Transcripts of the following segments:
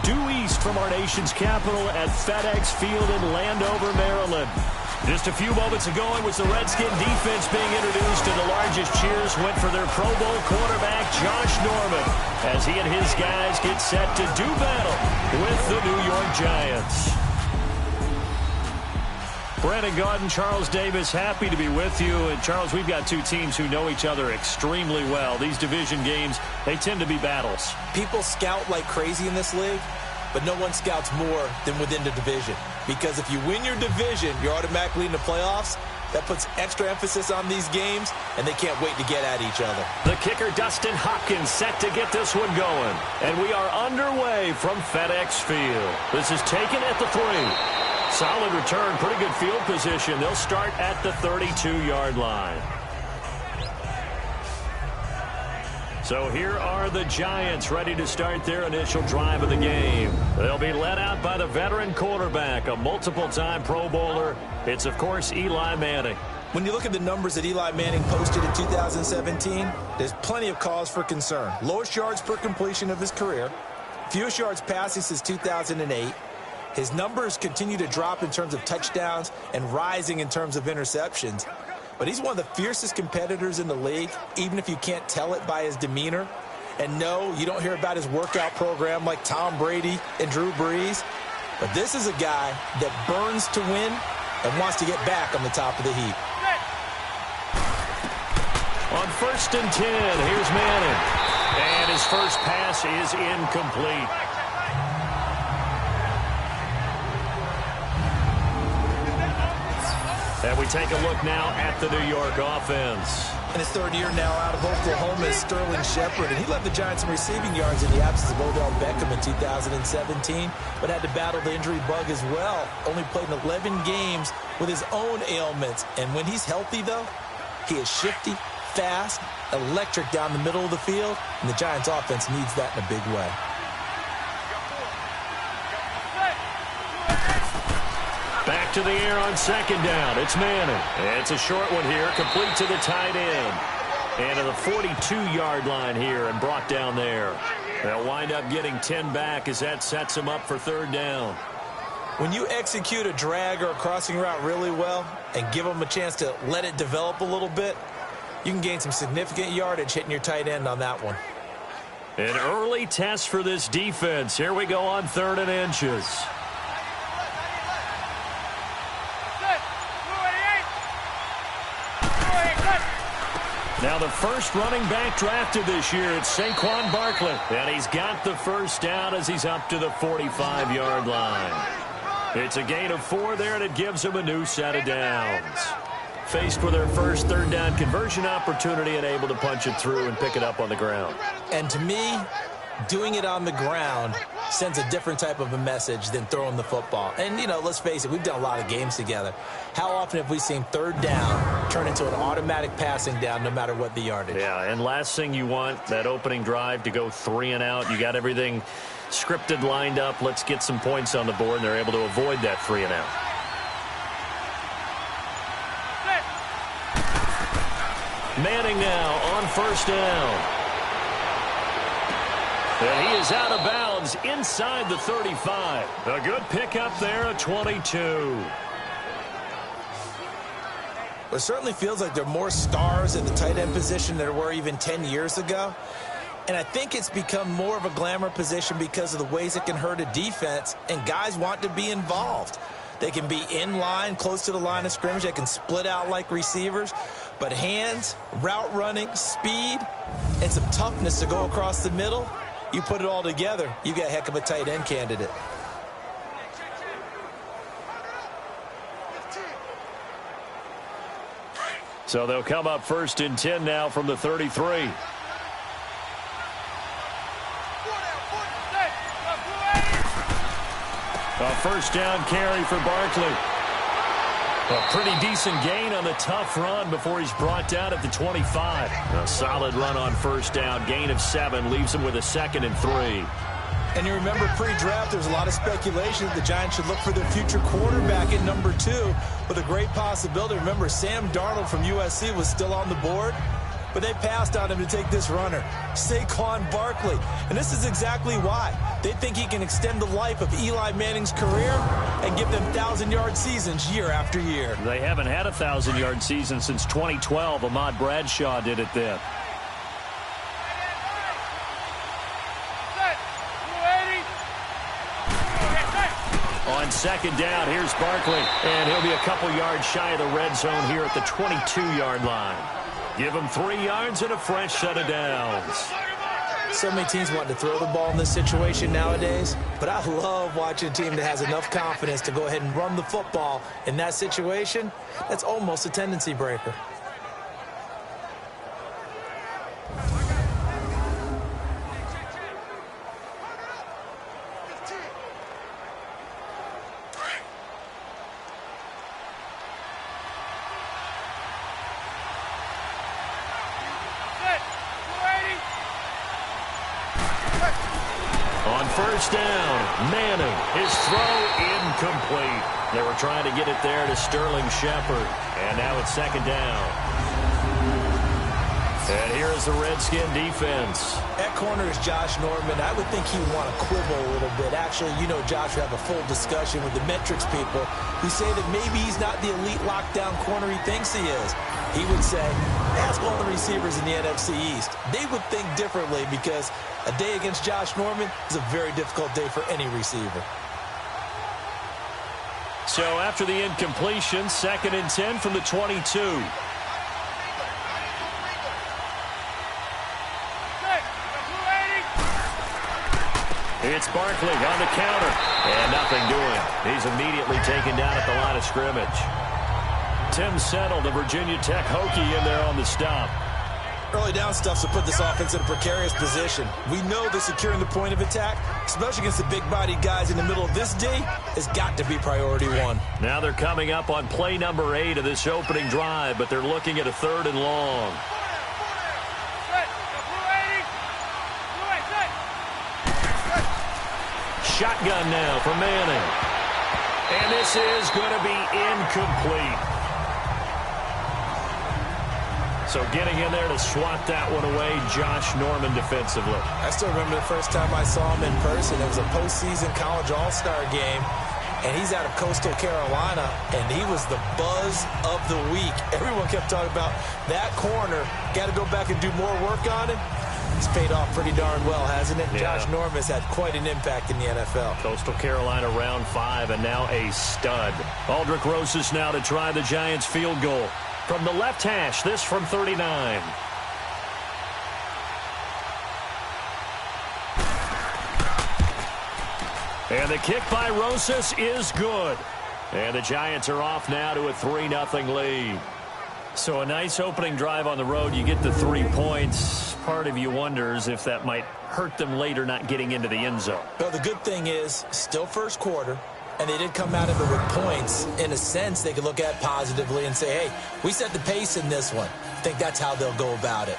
due east from our nation's capital at FedEx Field in Landover, Maryland. Just a few moments ago, it was the Redskin defense being introduced, and the largest cheers went for their Pro Bowl quarterback, Josh Norman, as he and his guys get set to do battle with the New York Giants. Brandon Gaudin, Charles Davis, happy to be with you. And, Charles, we've got two teams who know each other extremely well. These division games, they tend to be battles. People scout like crazy in this league, but no one scouts more than within the division. Because if you win your division, you're automatically in the playoffs. That puts extra emphasis on these games, and they can't wait to get at each other. The kicker, Dustin Hopkins, set to get this one going. And we are underway from FedEx Field. This is taken at the 3. Solid return, pretty good field position. They'll start at the 32-yard line. So here are the Giants ready to start their initial drive of the game. They'll be led out by the veteran quarterback, a multiple-time Pro Bowler. It's, of course, Eli Manning. When you look at the numbers that Eli Manning posted in 2017, there's plenty of cause for concern. Lowest yards per completion of his career, fewest yards passing since 2008. His numbers continue to drop in terms of touchdowns and rising in terms of interceptions. But he's one of the fiercest competitors in the league, even if you can't tell it by his demeanor. And no, you don't hear about his workout program like Tom Brady and Drew Brees. But this is a guy that burns to win and wants to get back on the top of the heap. On 1st and 10, here's Manning. And his first pass is incomplete. And we take a look now at the New York offense. In his 3rd year now out of Oklahoma is Sterling Shepard, and he led the Giants in receiving yards in the absence of Odell Beckham in 2017, but had to battle the injury bug as well. Only played in 11 games with his own ailments. And when he's healthy, though, he is shifty, fast, electric down the middle of the field, and the Giants offense needs that in a big way. Back to the air on 2nd down. It's Manning. It's a short one here, complete to the tight end. And to the 42-yard line here and brought down there. They'll wind up getting 10 back as that sets them up for 3rd down. When you execute a drag or a crossing route really well and give them a chance to let it develop a little bit, you can gain some significant yardage hitting your tight end on that one. An early test for this defense. Here we go on 3rd and inches. Now the first running back drafted this year, it's Saquon Barkley. And he's got the first down as he's up to the 45-yard line. It's a gain of 4 there, and it gives him a new set of downs. Faced with their first 3rd down conversion opportunity and able to punch it through and pick it up on the ground. And to me, doing it on the ground sends a different type of a message than throwing the football. And, you know, let's face it, we've done a lot of games together. How often have we seen 3rd down turn into an automatic passing down no matter what the yardage? Yeah, and last thing you want, that opening drive to go 3 and out. You got everything scripted, lined up. Let's get some points on the board, and they're able to avoid that 3 and out. Manning now on 1st down. And he is out of bounds inside the 35. A good pickup there at 22. It certainly feels like there are more stars at the tight end position than there were even 10 years ago. And I think it's become more of a glamour position because of the ways it can hurt a defense, and guys want to be involved. They can be in line, close to the line of scrimmage. They can split out like receivers. But hands, route running, speed, and some toughness to go across the middle, you put it all together, you got a heck of a tight end candidate. So they'll come up 1st and 10 now from the 33. A 1st down carry for Barkley. A pretty decent gain on the tough run before he's brought down at the 25. A solid run on 1st down. Gain of 7 leaves him with a 2nd and 3. And you remember pre-draft, there's a lot of speculation that the Giants should look for their future quarterback at number 2 with a great possibility. Remember, Sam Darnold from USC was still on the board. but they passed on him to take this runner, Saquon Barkley. And this is exactly why. They think he can extend the life of Eli Manning's career and give them 1,000-yard seasons year after year. They haven't had a 1,000-yard season since 2012. Ahmad Bradshaw did it then. On second down, here's Barkley, and he'll be a couple yards shy of the red zone here at the 22-yard line. Give him 3 yards and a fresh set of downs. So many teams want to throw the ball in this situation nowadays, but I love watching a team that has enough confidence to go ahead and run the football in that situation. That's almost a tendency breaker. On first down, Manning, his throw incomplete. They were trying to get it there to Sterling Shepard, and now it's second down. And here is the Redskin defense. At corner is Josh Norman. I would think he would want to quibble a little bit. Actually, you know Josh would have a full discussion with the metrics people who say that maybe he's not the elite lockdown corner he thinks he is. He would say, ask all the receivers in the NFC East. They would think differently because a day against Josh Norman is a very difficult day for any receiver. So after the incompletion, 2nd and 10 from the 22. It's Barkley on the counter, and nothing doing. He's immediately taken down at the line of scrimmage. Tim Settle, the Virginia Tech Hokie, in there on the stop. Early down stuff to put this offense in a precarious position. We know that securing the point of attack, especially against the big-bodied guys in the middle of this D, has got to be priority one. Now they're coming up on play number 8 of this opening drive, but they're looking at a 3rd and long. Shotgun now for Manning. And this is going to be incomplete. So getting in there to swat that one away, Josh Norman defensively. I still remember the first time I saw him in person. It was a postseason college all-star game, and he's out of Coastal Carolina, and he was the buzz of the week. Everyone kept talking about that corner. Got to go back and do more work on it. It's paid off pretty darn well, hasn't it? Yeah. Josh Norman has had quite an impact in the NFL. Coastal Carolina round 5 and now a stud. Aldrick Rosas now to try the Giants field goal. From the left hash, this from 39. And the kick by Rosas is good. And the Giants are off now to a 3-0 lead. So a nice opening drive on the road. You get the 3 points. Part of you wonders if that might hurt them later not getting into the end zone. Well, the good thing is, still first quarter, and they did come out of it with points. In a sense, they could look at positively and say, hey, we set the pace in this one. I think that's how they'll go about it.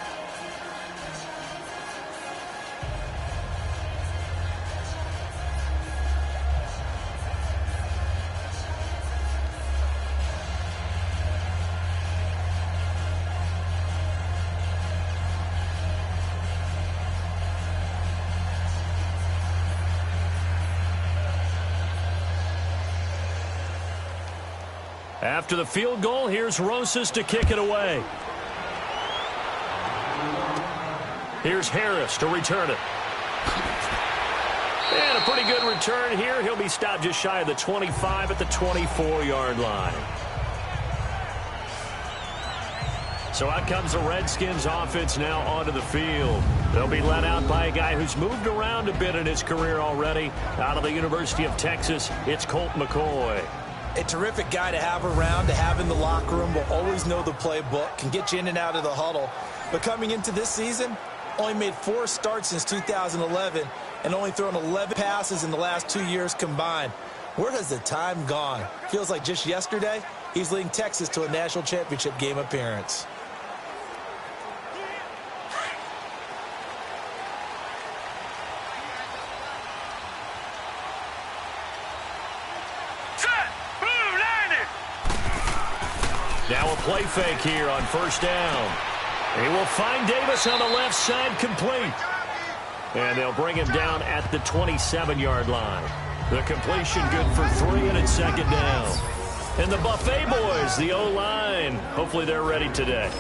After the field goal, here's Rosas to kick it away. Here's Harris to return it. And a pretty good return here. He'll be stopped just shy of the 25 at the 24-yard line. So out comes the Redskins offense now onto the field. They'll be led out by a guy who's moved around a bit in his career already. Out of the University of Texas, it's Colt McCoy. A terrific guy to have around, to have in the locker room, will always know the playbook, can get you in and out of the huddle. But coming into this season, only made 4 starts since 2011 and only thrown 11 passes in the last 2 years combined. Where has the time gone? Feels like just yesterday, he's leading Texas to a national championship game appearance. Now a play fake here on first down. He will find Davis on the left side, complete. And they'll bring him down at the 27-yard line. The completion good for 3, and it's second down. And the Buffet boys, the O-line, hopefully they're ready today.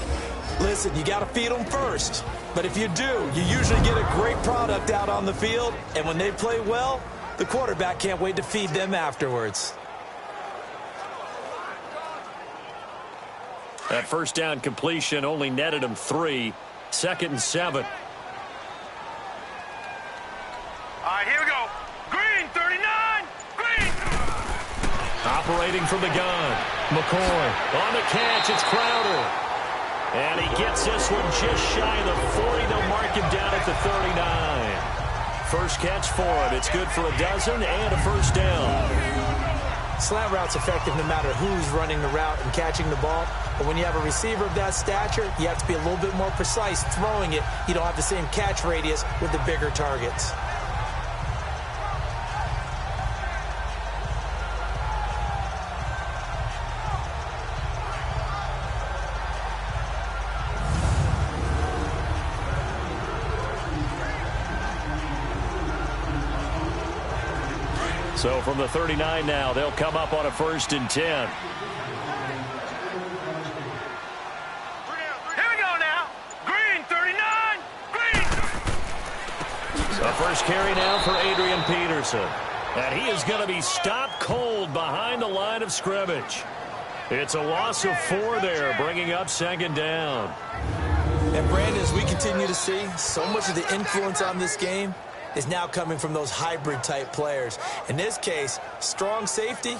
Listen, you got to feed them first. But if you do, you usually get a great product out on the field. And when they play well, the quarterback can't wait to feed them afterwards. That first down completion only netted him 3. Second and 7. All right, here we go. Green, 39. Green. Operating from the gun. McCoy on the catch. It's Crowder. And he gets this one just shy of the 40. They'll mark him down at the 39. First catch for him. It's good for a dozen and a first down. Slant route's effective no matter who's running the route and catching the ball. But when you have a receiver of that stature, you have to be a little bit more precise throwing it. You don't have the same catch radius with the bigger targets. So from the 39 now, they'll come up on a 1st and 10. Here we go now. Green, 39. Green. The first carry now for Adrian Peterson. And he is going to be stopped cold behind the line of scrimmage. It's a loss of 4 there, bringing up second down. And Brandon, as we continue to see, so much of the influence on this game is now coming from those hybrid-type players. In this case, strong safety,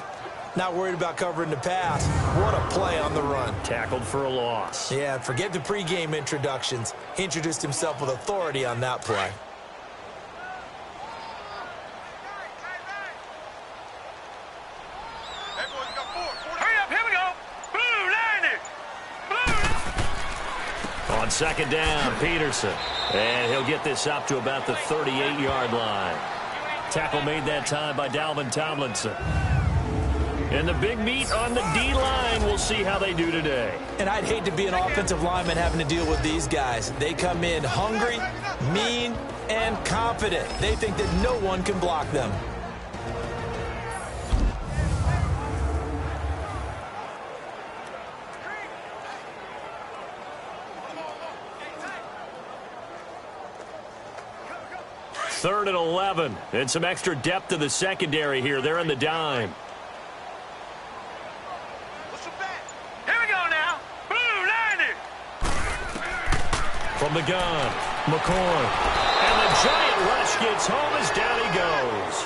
not worried about covering the pass. What a play on the run. Tackled for a loss. Yeah, forget the pregame introductions. He introduced himself with authority on that play. Hurry up, here we go. Blue, line it. Blue. On second down, Peterson. And he'll get this up to about the 38-yard line. Tackle made that time by Dalvin Tomlinson. And the big meat on the D-line, we'll see how they do today. And I'd hate to be an offensive lineman having to deal with these guys. They come in hungry, mean, and confident. They think that no one can block them. Third and 11. And some extra depth to the secondary here. They're in the dime. Here we go now. Blue, line it. From the gun, McCoy. And the giant rush gets home as down he goes.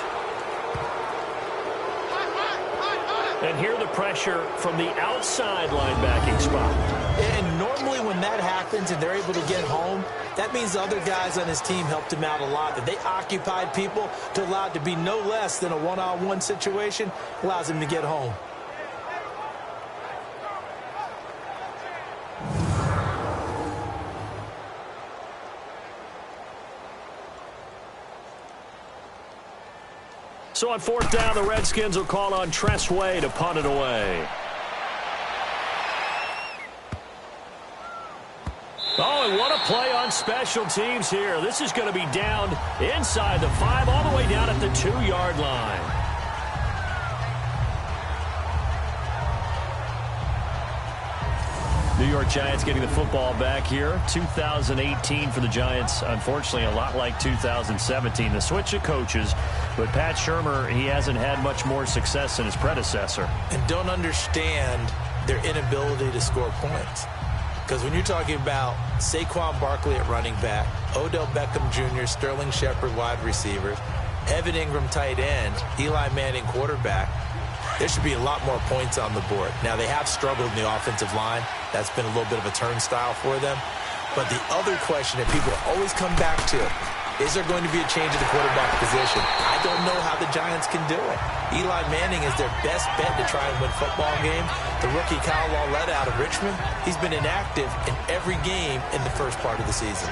And here the pressure from the outside linebacking spot. And normally when that happens and they're able to get home, that means the other guys on his team helped him out a lot. That they occupied people to allow it to be no less than a one-on-one situation allows him to get home. So on 4th down, the Redskins will call on Tress Way to punt it away. Oh, and what a play on special teams here. This is going to be down inside the 5, all the way down at the 2-yard line. New York Giants getting the football back here. 2018 for the Giants, unfortunately, a lot like 2017. The switch of coaches, but Pat Shurmur, he hasn't had much more success than his predecessor. And don't understand their inability to score points. Because when you're talking about Saquon Barkley at running back, Odell Beckham Jr., Sterling Shepard wide receivers, Evan Ingram tight end, Eli Manning quarterback, there should be a lot more points on the board. Now, they have struggled in the offensive line. That's been a little bit of a turnstile for them. But the other question that people always come back to, is there going to be a change at the quarterback position? I don't know how the Giants can do it. Eli Manning is their best bet to try and win football games. The rookie Kyle Lauletta out of Richmond, he's been inactive in every game in the first part of the season.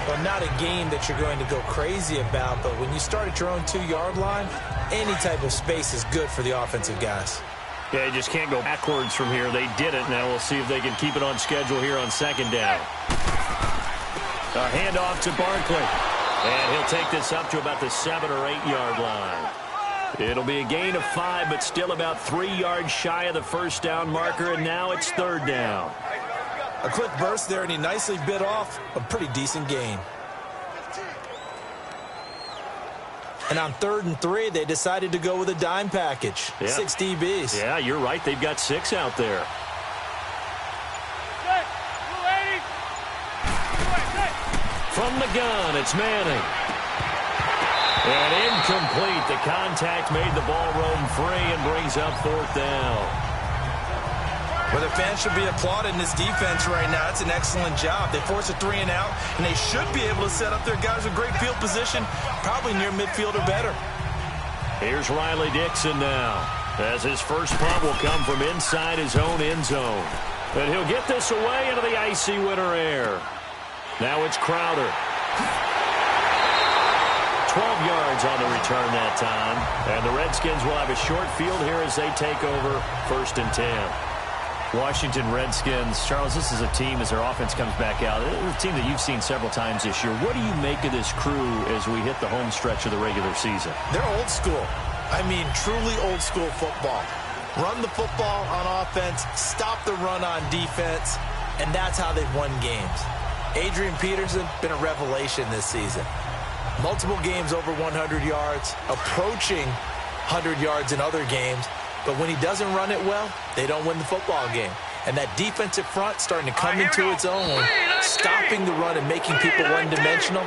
Well, not a game that you're going to go crazy about, but when you start at your own 2-yard line, any type of space is good for the offensive guys. Yeah, you just can't go backwards from here. They did it. Now we'll see if they can keep it on schedule here on second down. A handoff to Barkley. And he'll take this up to about the 7 or 8 yard line. It'll be a gain of 5, but still about 3 yards shy of the first down marker, and now it's third down. A quick burst there, and he nicely bit off a pretty decent gain. And on 3rd and 3, they decided to go with a dime package. Yeah. 6 DBs. Yeah, you're right. They've got 6 out there. From the gun, it's Manning. And incomplete. The contact made the ball roam free and brings up 4th down. Well, the fans should be applauding this defense right now. It's an excellent job. They force a 3 and out, and they should be able to set up their guys with great field position, probably near midfield or better. Here's Riley Dixon now, as his first punt will come from inside his own end zone. And he'll get this away into the icy winter air. Now it's Crowder. 12 yards on the return that time. And the Redskins will have a short field here as they take over 1st and 10. Washington Redskins, Charles, this is a team as their offense comes back out. It's a team that you've seen several times this year. What do you make of this crew as we hit the home stretch of the regular season? They're old school. I mean, truly old school football. Run the football on offense, stop the run on defense, and that's how they've won games. Adrian Peterson, been a revelation this season. Multiple games over 100 yards, approaching 100 yards in other games. But when he doesn't run it well, they don't win the football game. And that defensive front starting to come into its own, stopping the run and making people one-dimensional,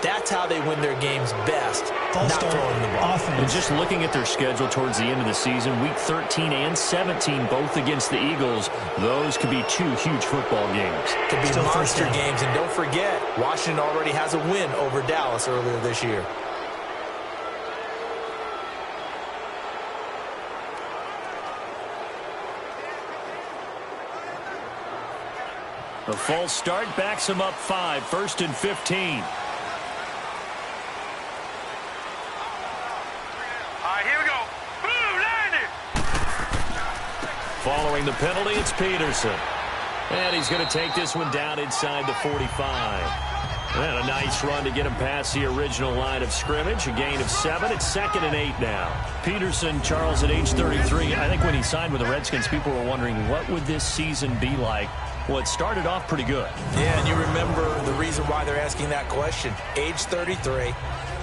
that's how they win their games best, not throwing the ball. And just looking at their schedule towards the end of the season, week 13 and 17, both against the Eagles, those could be 2 huge football games. Could be monster games. And don't forget, Washington already has a win over Dallas earlier this year. The false start backs him up 5, 1st and 15. Following the penalty, it's Peterson. And he's going to take this one down inside the 45. And a nice run to get him past the original line of scrimmage. A gain of 7. It's 2nd and 8 now. Peterson, Charles, at age 33. I think when he signed with the Redskins, people were wondering what would this season be like. Well, it started off pretty good. Yeah, and you remember the reason why they're asking that question. Age 33.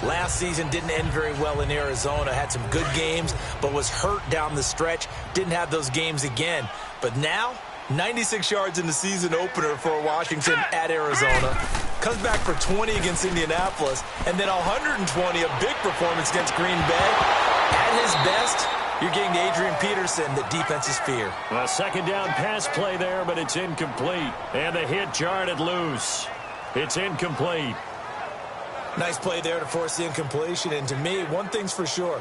Last season didn't end very well in Arizona. Had some good games, but was hurt down the stretch. Didn't have those games again. But now, 96 yards in the season opener for Washington at Arizona. Comes back for 20 against Indianapolis. And then 120, a big performance against Green Bay. At his best, you're getting Adrian Peterson, the defense's fear. A 2nd down pass play there, but it's incomplete. And the hit jarred it loose. It's incomplete. Nice play there to force the incompletion. And to me, one thing's for sure.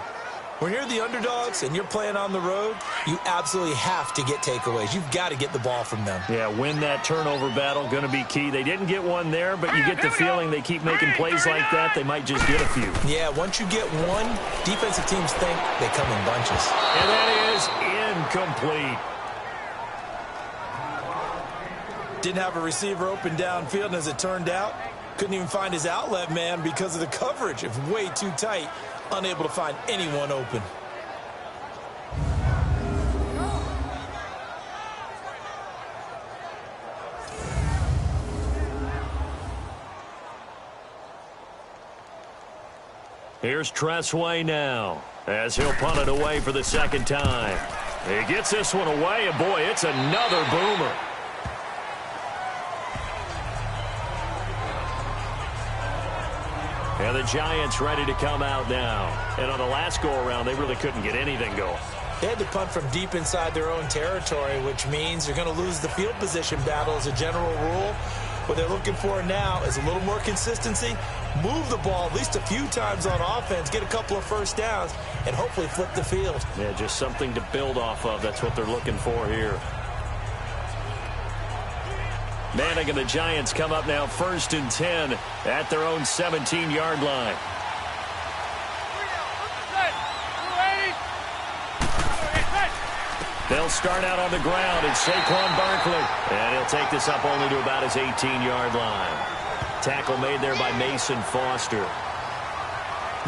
When you're the underdogs and you're playing on the road, you absolutely have to get takeaways. You've got to get the ball from them. Yeah, win that turnover battle, going to be key. They didn't get one there, but you get the feeling they keep making plays like that, they might just get a few. Yeah, once you get one, defensive teams think they come in bunches. And that is incomplete. Didn't have a receiver open downfield, and as it turned out, couldn't even find his outlet man because of the coverage. It's way too tight. Unable to find anyone open. Here's Tressway now, as he'll punt it away for the 2nd time. He gets this one away, and boy, it's another boomer. And the Giants ready to come out now. And on the last go-around, they really couldn't get anything going. They had to punt from deep inside their own territory, which means they're going to lose the field position battle as a general rule. What they're looking for now is a little more consistency, move the ball at least a few times on offense, get a couple of first downs, and hopefully flip the field. Yeah, just something to build off of. That's what they're looking for here. Manning and the Giants come up now 1st and 10 at their own 17-yard line. They'll start out on the ground. It's Saquon Barkley. And he'll take this up only to about his 18-yard line. Tackle made there by Mason Foster.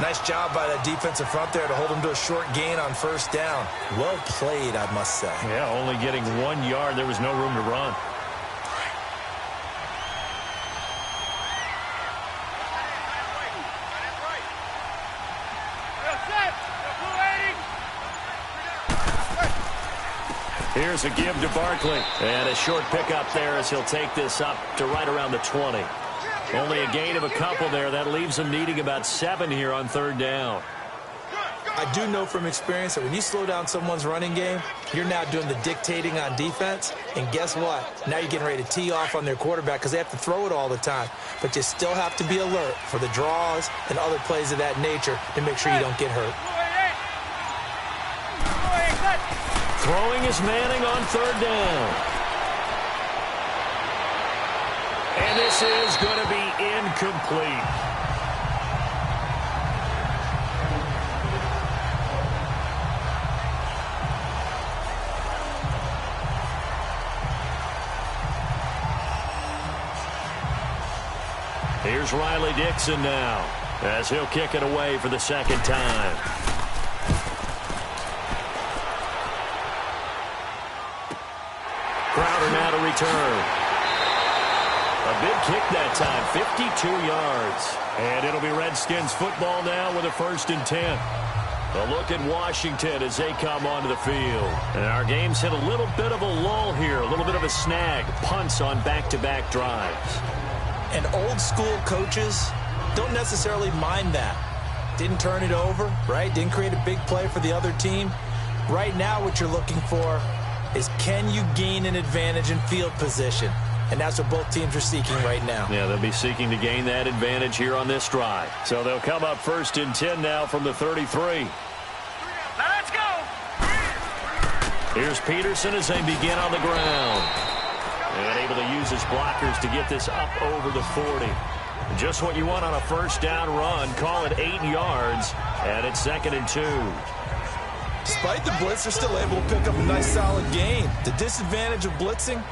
Nice job by that defensive front there to hold him to a short gain on first down. Well played, I must say. Yeah, only getting 1 yard. There was no room to run. Here's a give to Barkley. And a short pickup there as he'll take this up to right around the 20. Only a gain of a couple there. That leaves him needing about 7 here on third down. I do know from experience that when you slow down someone's running game, you're now doing the dictating on defense. And guess what? Now you're getting ready to tee off on their quarterback because they have to throw it all the time. But you still have to be alert for the draws and other plays of that nature to make sure you don't get hurt. Throwing is Manning on third down. And this is going to be incomplete. Here's Riley Dixon now as he'll kick it away for the second time. Crowder now to return. A big kick that time, 52 yards. And it'll be Redskins football now with a 1st and 10. A look at Washington as they come onto the field. And our game's hit a little bit of a lull here, a little bit of a snag. Punts on back-to-back drives. And old school coaches don't necessarily mind that. Didn't turn it over, right? Didn't create a big play for the other team. Right now what you're looking for is can you gain an advantage in field position? And that's what both teams are seeking right now. Yeah, they'll be seeking to gain that advantage here on this drive. So they'll come up 1st and 10 now from the 33. Let's go. Here's Peterson as they begin on the ground. And able to use his blockers to get this up over the 40. Just what you want on a first down run. Call it 8 yards. And it's 2nd and 2. Despite the blitz, they're still able to pick up a nice solid gain. The disadvantage of blitzing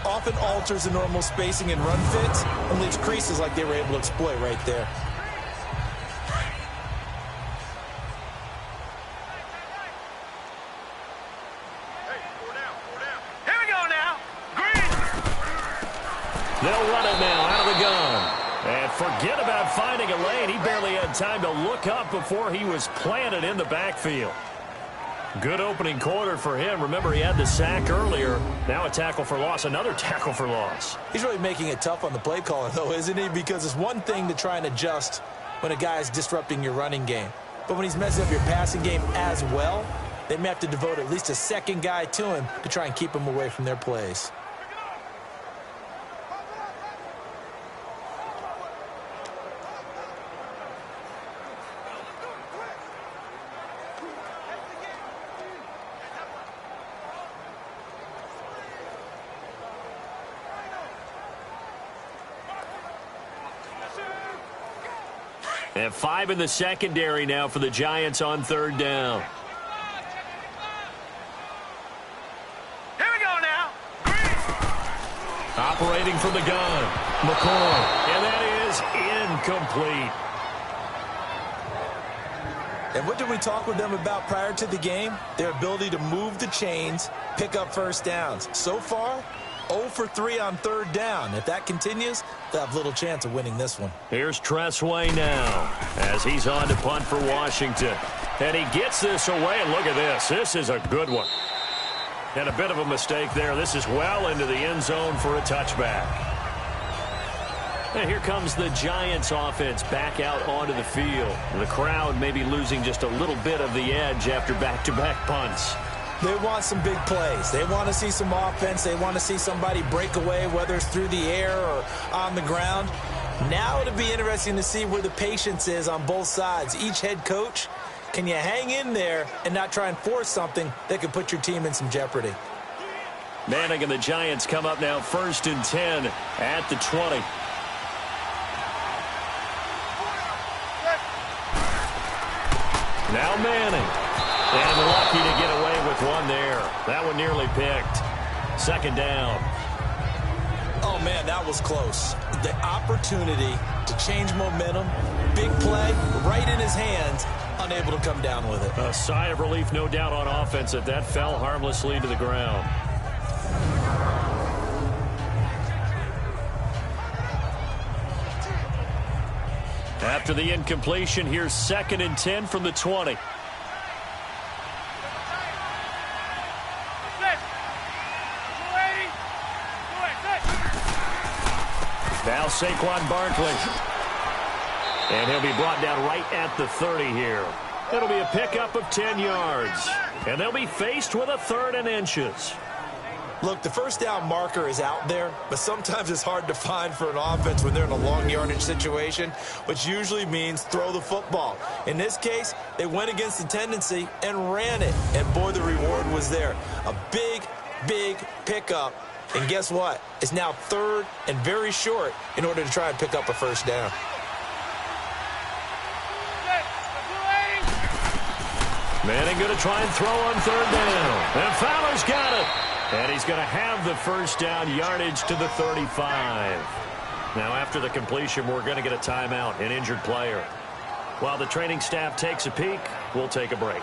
often alters the normal spacing and run fits and leaves creases like they were able to exploit right there. Here we go now. Green. They'll run it now out of the gun. And forget about finding a lane. He barely had time to look up before he was planted in the backfield. Good opening quarter for him. Remember, he had the sack earlier. Now a tackle for loss, another tackle for loss. He's really making it tough on the play caller, though, isn't he? Because it's one thing to try and adjust when a guy is disrupting your running game. But when he's messing up your passing game as well, they may have to devote at least a second guy to him to try and keep him away from their plays. And 5 in the secondary now for the Giants on third down. Here we go now. Operating from the gun, McCoy. And that is incomplete. And what did we talk with them about prior to the game? Their ability to move the chains, pick up first downs. So far, 0 for 3 on third down. If that continues, they'll have little chance of winning this one. Here's Tressway now as he's on to punt for Washington. And he gets this away, and look at this. This is a good one. And a bit of a mistake there. This is well into the end zone for a touchback. And here comes the Giants offense back out onto the field. The crowd may be losing just a little bit of the edge after back-to-back punts. They want some big plays. They want to see some offense. They want to see somebody break away, whether it's through the air or on the ground. Now it'll be interesting to see where the patience is on both sides. Each head coach, can you hang in there and not try and force something that could put your team in some jeopardy? Manning and the Giants come up now 1st and 10 at the 20. Now Manning. And lucky to get away with one there. That one nearly picked. Second down. Oh, man, that was close. The opportunity to change momentum, big play, right in his hands, unable to come down with it. A sigh of relief, no doubt, on offense that fell harmlessly to the ground. After the incompletion, here's 2nd and 10 from the 20. Now Saquon Barkley. And he'll be brought down right at the 30 here. It'll be a pickup of 10 yards. And they'll be faced with a 3rd and inches. Look, the first down marker is out there, but sometimes it's hard to find for an offense when they're in a long yardage situation, which usually means throw the football. In this case, they went against the tendency and ran it. And, boy, the reward was there. A big, big pickup. And guess what? It's now 3rd and very short in order to try and pick up a first down. Manning going to try and throw on 3rd down. And Fowler's got it. And he's going to have the first down, yardage to the 35. Now, after the completion, we're going to get a timeout, an injured player. While the training staff takes a peek, we'll take a break.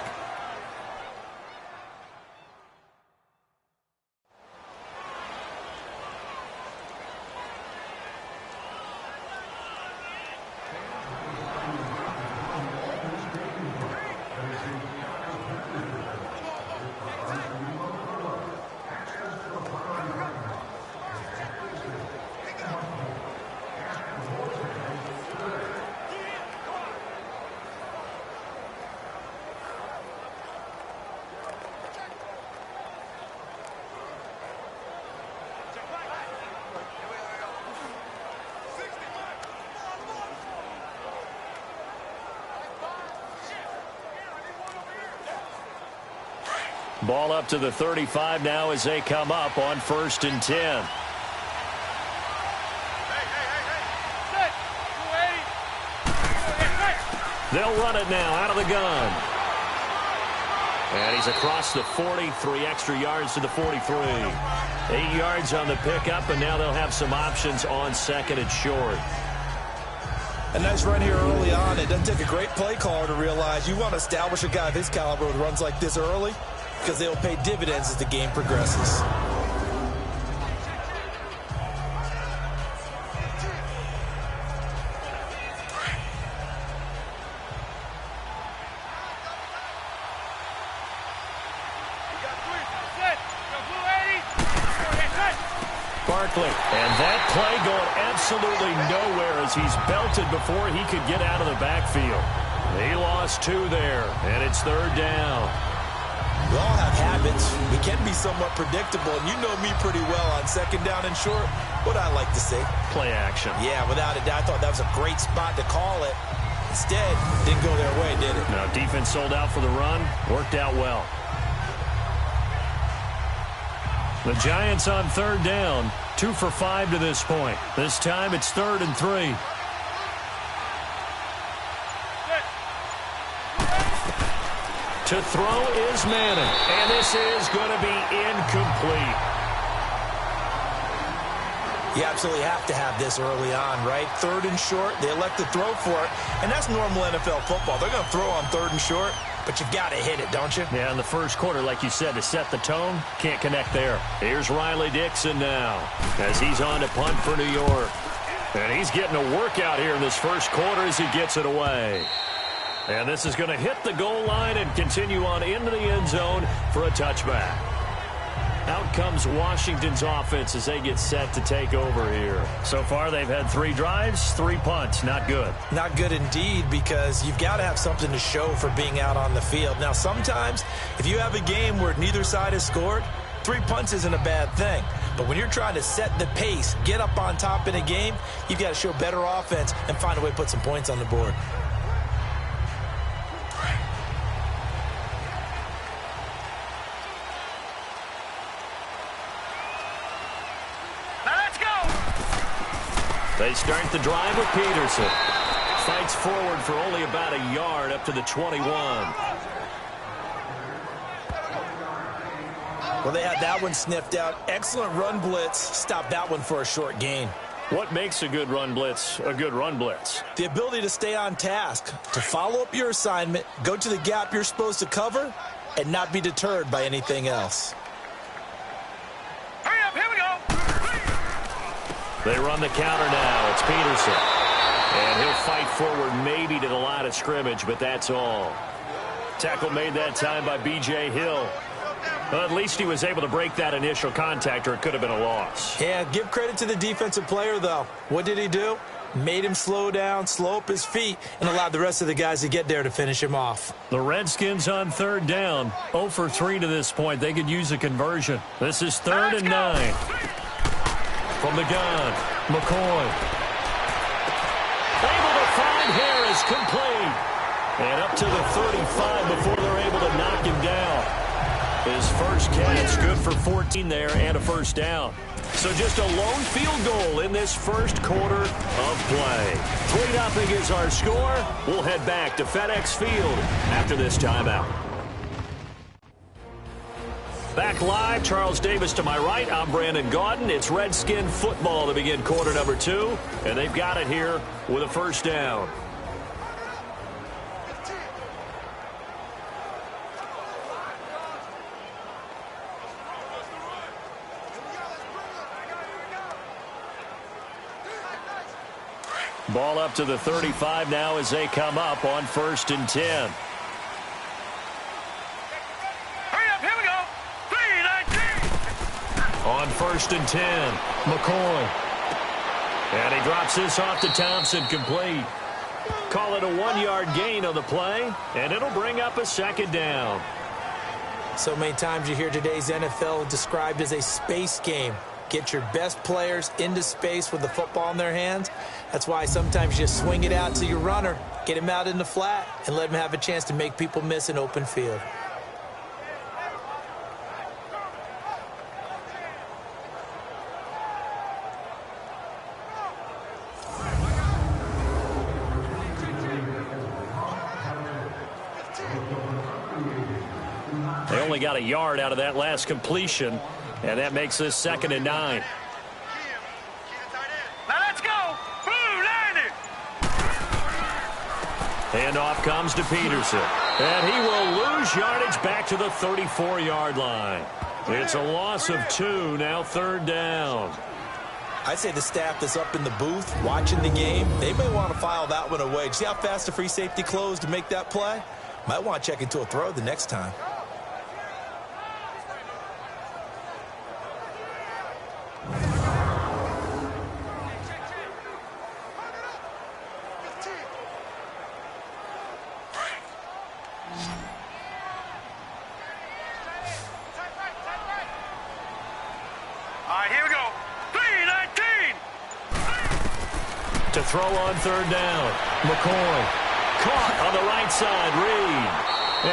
Ball up to the 35 now as they come up on 1st and 10. They'll run it now out of the gun. And he's across the 40, 3 extra yards to the 43. 8 yards on the pickup, and now they'll have some options on 2nd and short. A nice run here early on. It doesn't take a great play caller to realize you want to establish a guy of his caliber with runs like this early, because they'll pay dividends as the game progresses. Barkley, and that play going absolutely nowhere as he's belted before he could get out of the backfield. He lost 2 there, and it's 3rd down. We all have habits. We can be somewhat predictable, and you know me pretty well on 2nd down and short. What I like to see. Play action. Yeah, without a doubt. I thought that was a great spot to call it. Instead, didn't go their way, did it? No, defense sold out for the run. Worked out well. The Giants on 3rd down. 2 for 5 to this point. This time it's 3rd and 3. To throw is Manning. And this is going to be incomplete. You absolutely have to have this early on, right? 3rd and short, they elect to throw for it. And that's normal NFL football. They're going to throw on 3rd and short, but you got to hit it, don't you? Yeah, in the first quarter, like you said, to set the tone, can't connect there. Here's Riley Dixon now as he's on to punt for New York. And he's getting a workout here in this first quarter as he gets it away. And this is going to hit the goal line and continue on into the end zone for a touchback. Out comes Washington's offense as they get set to take over here. So far, they've had 3 drives, 3 punts. Not good. Not good indeed, because you've got to have something to show for being out on the field. Now, sometimes, if you have a game where neither side has scored, 3 punts isn't a bad thing. But when you're trying to set the pace, get up on top in a game, you've got to show better offense and find a way to put some points on the board. They start the drive with Peterson. Fights forward for only about a yard up to the 21. Well, they had that one sniffed out. Excellent run blitz. Stopped that one for a short gain. What makes a good run blitz a good run blitz? The ability to stay on task, to follow up your assignment, go to the gap you're supposed to cover, and not be deterred by anything else. Hurry up, here we go. They run the counter now. It's Peterson. And he'll fight forward maybe to the line of scrimmage, but that's all. Tackle made that time by B.J. Hill. Well, at least he was able to break that initial contact, or it could have been a loss. Yeah, give credit to the defensive player, though. What did he do? Made him slow down, slow up his feet, and allowed the rest of the guys to get there to finish him off. The Redskins on third down. 0 for 3 to this point. They could use a conversion. This is 3rd and 9. From the gun, McCoy. Able to find Harris, complete. And up to the 35 before they're able to knock him down. His first catch, good for 14 there and a first down. So just a lone field goal in this first quarter of play. 3-0 is our score. We'll head back to FedEx Field after this timeout. Back live, Charles Davis to my right. I'm Brandon Gaudin. It's Redskin football to begin quarter number 2. And they've got it here with a first down. Ball up to the 35 now as they come up on 1st and 10. Hurry up, here we go. 3-19. On 1st and 10, McCoy. And he drops this off to Thompson, complete. Call it a 1-yard gain on the play, and it'll bring up a 2nd down. So many times you hear today's NFL described as a space game. Get your best players into space with the football in their hands. That's why sometimes you just swing it out to your runner, get him out in the flat, and let him have a chance to make people miss an open field. They only got a yard out of that last completion, and that makes this 2nd and 9. Now let's go. Blue, line it. Handoff comes to Peterson, and he will lose yardage back to the 34-yard line. It's a loss of 2, now 3rd down. I'd say the staff that's up in the booth watching the game, they may want to file that one away. See how fast the free safety closed to make that play? Might want to check into a throw the next time. All right, here we go. 3-19. To throw on 3rd down, McCoy. Caught on the right side, Reed.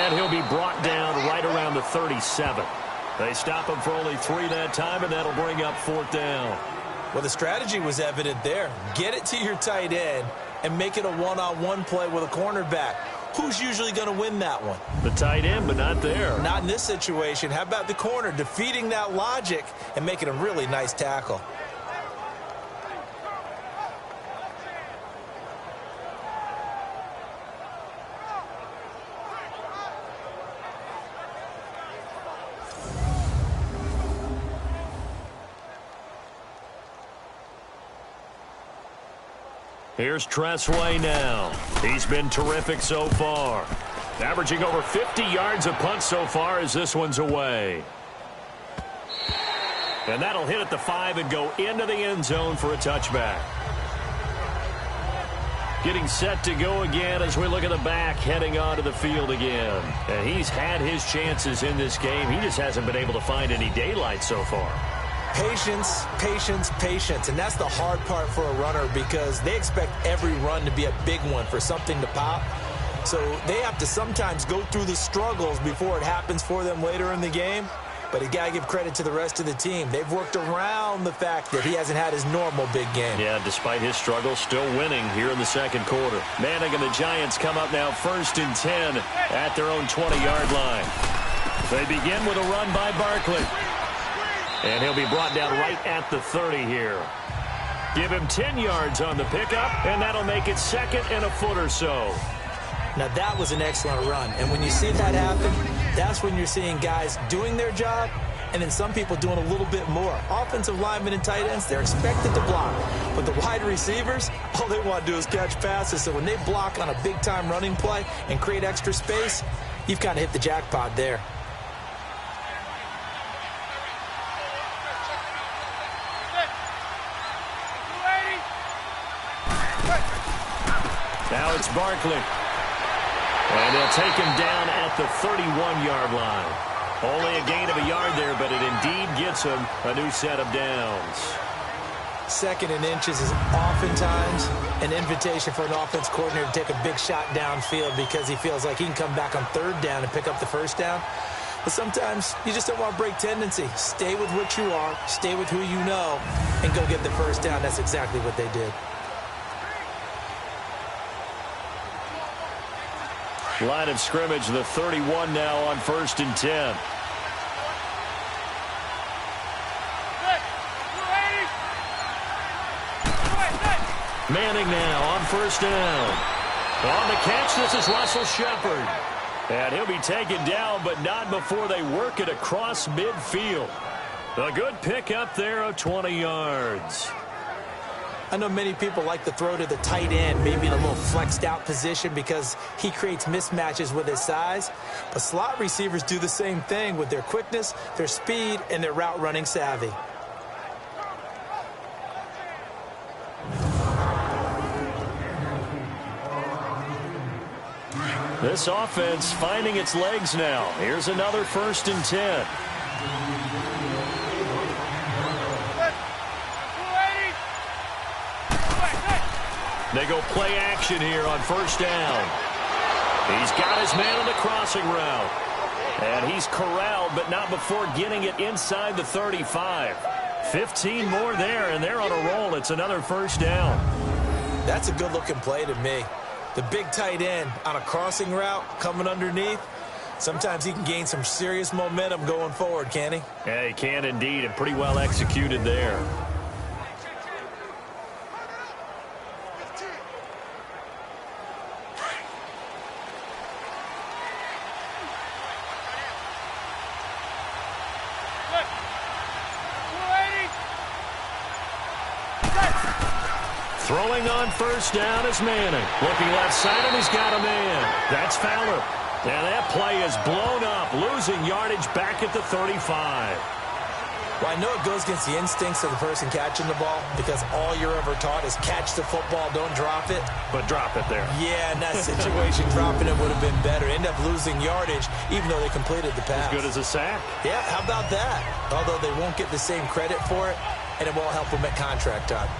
And he'll be brought down right around the 37. They stop him for only 3 that time, and that'll bring up 4th down. Well, the strategy was evident there. Get it to your tight end and make it a one-on-one play with a cornerback. Who's usually going to win that one? The tight end, but not there. Not in this situation. How about the corner defeating that logic and making a really nice tackle? Here's Tressway now. He's been terrific so far. Averaging over 50 yards a punt so far as this one's away. And that'll hit at the 5 and go into the end zone for a touchback. Getting set to go again as we look at the back heading onto the field again. And he's had his chances in this game. He just hasn't been able to find any daylight so far. Patience, patience, patience. And that's the hard part for a runner because they expect every run to be a big one for something to pop. So they have to sometimes go through the struggles before it happens for them later in the game. But you got to give credit to the rest of the team. They've worked around the fact that he hasn't had his normal big game. Yeah, despite his struggles, still winning here in the second quarter. Manning and the Giants come up now 1st and 10 at their own 20-yard line. They begin with a run by Barkley. And he'll be brought down right at the 30 here. Give him 10 yards on the pickup, and that'll make it second and a foot or so. Now, that was an excellent run. And when you see that happen, that's when you're seeing guys doing their job and then some people doing a little bit more. Offensive linemen and tight ends, they're expected to block. But the wide receivers, all they want to do is catch passes. So when they block on a big-time running play and create extra space, you've kind of hit the jackpot there. Now it's Barkley. And they'll take him down at the 31-yard line. Only a gain of a yard there, but it indeed gets him a new set of downs. Second and inches is oftentimes an invitation for an offense coordinator to take a big shot downfield because he feels like he can come back on third down and pick up the first down. But sometimes you just don't want to break tendency. Stay with what you are, stay with who you know, and go get the first down. That's exactly what they did. Line of scrimmage, the 31 now on 1st and 10. Manning now on 1st down. On the catch, this is Russell Shepard. And he'll be taken down, but not before they work it across midfield. A good pickup there of 20 yards. I know many people like to throw to the tight end, maybe in a little flexed out position because he creates mismatches with his size. But slot receivers do the same thing with their quickness, their speed, and their route running savvy. This offense finding its legs now. Here's another 1st and 10. They go play action here on 1st down. He's got his man on the crossing route. And he's corralled, but not before getting it inside the 35. 15 more there, and they're on a roll. It's another 1st down. That's a good-looking play to me. The big tight end on a crossing route coming underneath. Sometimes he can gain some serious momentum going forward, can't he? Yeah, he can indeed, and pretty well executed there. Throwing on 1st down is Manning. Looking left side, and he's got a man. That's Fowler. And that play is blown up, losing yardage back at the 35. Well, I know it goes against the instincts of the person catching the ball because all you're ever taught is catch the football, don't drop it. But drop it there. Yeah, in that situation, dropping it would have been better. End up losing yardage, even though they completed the pass. As good as a sack. Yeah, how about that? Although they won't get the same credit for it, and it won't help them at contract time.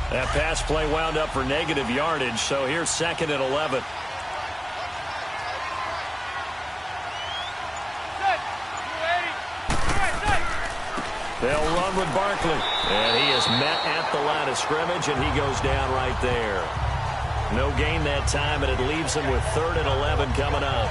That pass play wound up for negative yardage, so here's 2nd and 11. They'll run with Barkley, and he is met at the line of scrimmage, and he goes down right there. No gain that time, and it leaves him with 3rd and 11 coming up.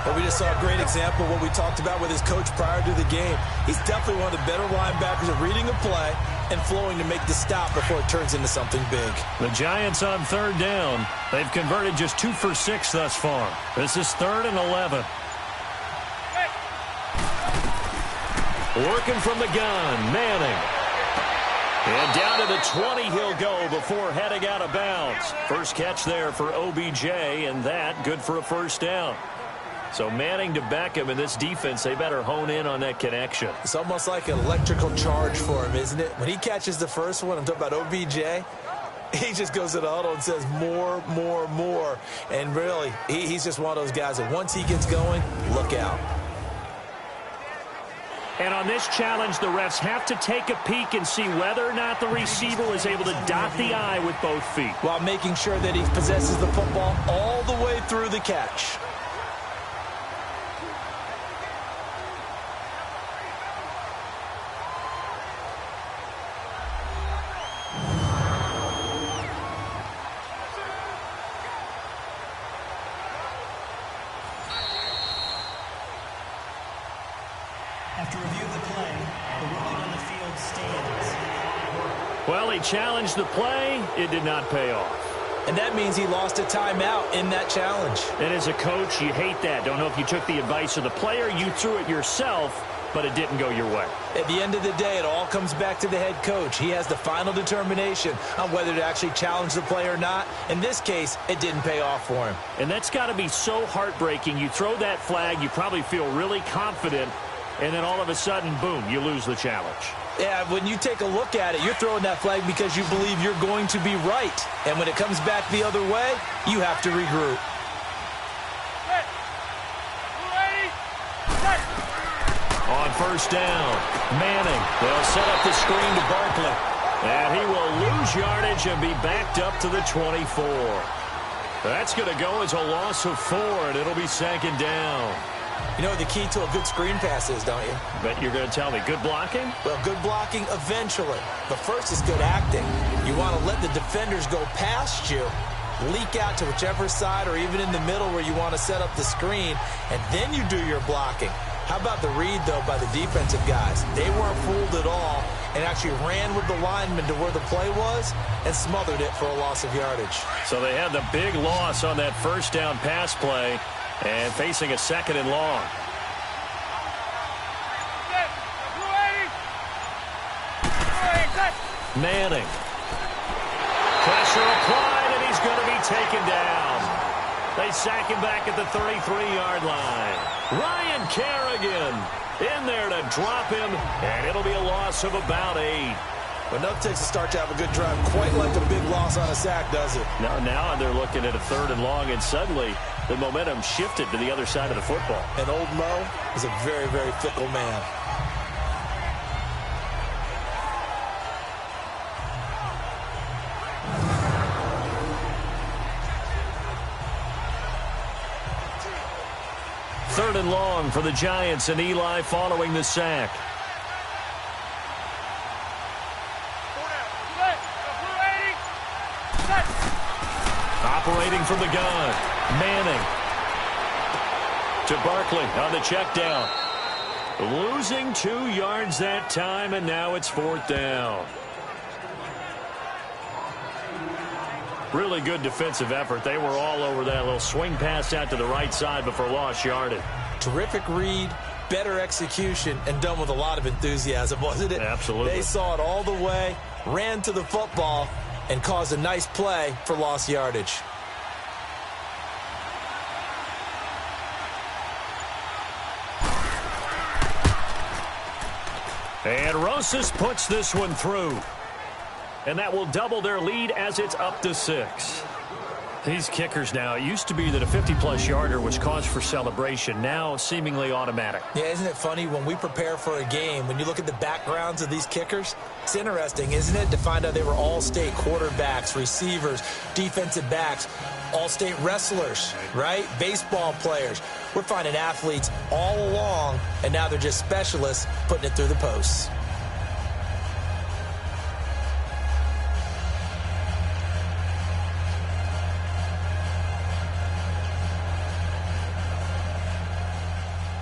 But we just saw a great example of what we talked about with his coach prior to the game. He's definitely one of the better linebackers at reading a play and flowing to make the stop before it turns into something big. The Giants on 3rd down. They've converted just 2 for 6 thus far. This is 3rd and 11. Working from the gun, Manning. And down to the 20 he'll go before heading out of bounds. First catch there for OBJ, and that good for a 1st down. So Manning to Beckham in this defense, they better hone in on that connection. It's almost like an electrical charge for him, isn't it? When he catches the first one, I'm talking about OBJ, he just goes to the huddle and says more, more, more. And really, he's just one of those guys that once he gets going, look out. And on this challenge, the refs have to take a peek and see whether or not the receiver was able to dot the I with both feet, while making sure that he possesses the football all the way through the catch. Well, he challenged the play. It did not pay off. And that means he lost a timeout in that challenge. And as a coach, you hate that. Don't know if you took the advice of the player. You threw it yourself, but it didn't go your way. At the end of the day, it all comes back to the head coach. He has the final determination on whether to actually challenge the play or not. In this case, it didn't pay off for him. And that's got to be so heartbreaking. You throw that flag, you probably feel really confident, and then all of a sudden, boom, you lose the challenge. Yeah, when you take a look at it, you're throwing that flag because you believe you're going to be right. And when it comes back the other way, you have to regroup. On first down, Manning. They'll set up the screen to Barkley. And he will lose yardage and be backed up to the 24. That's going to go as a loss of 4, and it'll be second down. You know what the key to a good screen pass is, don't you? Bet you're going to tell me. Good blocking? Well, good blocking eventually. But first is good acting. You want to let the defenders go past you, leak out to whichever side or even in the middle where you want to set up the screen, and then you do your blocking. How about the read, though, by the defensive guys? They weren't fooled at all and actually ran with the lineman to where the play was and smothered it for a loss of yardage. So they had the big loss on that first down pass play and facing a second and long. Manning. Pressure applied, and he's going to be taken down. They sack him back at the 33-yard line. Ryan Kerrigan in there to drop him, and it'll be a loss of about 8. Enough takes to start to have a good drive, quite like a big loss on a sack, does it? Now they're looking at a third and long, and suddenly the momentum shifted to the other side of the football. And old Mo is a very, very fickle man. Third and long for the Giants, and Eli following the sack. Operating from the gun, Manning to Barkley on the check down. Losing 2 yards that time, and now it's 4th down. Really good defensive effort. They were all over that little swing pass out to the right side before lost yardage. Terrific read, better execution, and done with a lot of enthusiasm, wasn't it? Absolutely. They saw it all the way, ran to the football, and caused a nice play for lost yardage. And Rosas puts this one through. And that will double their lead as it's up to 6. These kickers now, it used to be that a 50-plus yarder was cause for celebration. Now seemingly automatic. Yeah, isn't it funny when we prepare for a game, when you look at the backgrounds of these kickers, it's interesting, isn't it, to find out they were all-state quarterbacks, receivers, defensive backs, all-state wrestlers, right? Baseball players. We're finding athletes all along, and now they're just specialists putting it through the posts.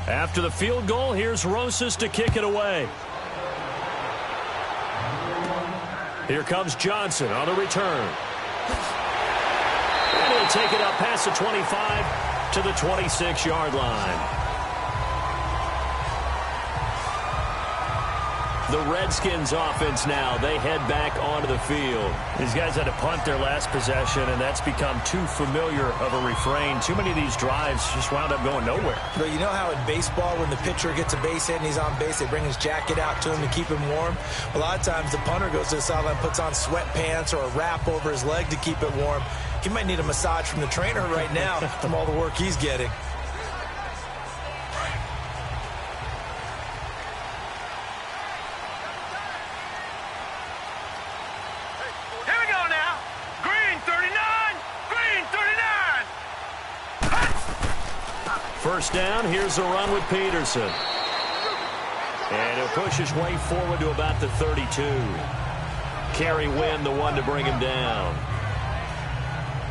After the field goal, here's Rosas to kick it away. Here comes Johnson on the return. And he'll take it up past the 25 to the 26-yard line. The Redskins offense now, they head back onto the field. These guys had to punt their last possession, and that's become too familiar of a refrain. Too many of these drives just wound up going nowhere. But you know how in baseball, when the pitcher gets a base hit and he's on base, they bring his jacket out to him to keep him warm? A lot of times the punter goes to the sideline, puts on sweatpants or a wrap over his leg to keep it warm. He might need a massage from the trainer right now from all the work he's getting. First down, here's a run with Peterson. And he'll push his way forward to about the 32. Kerry Wynn, the one to bring him down.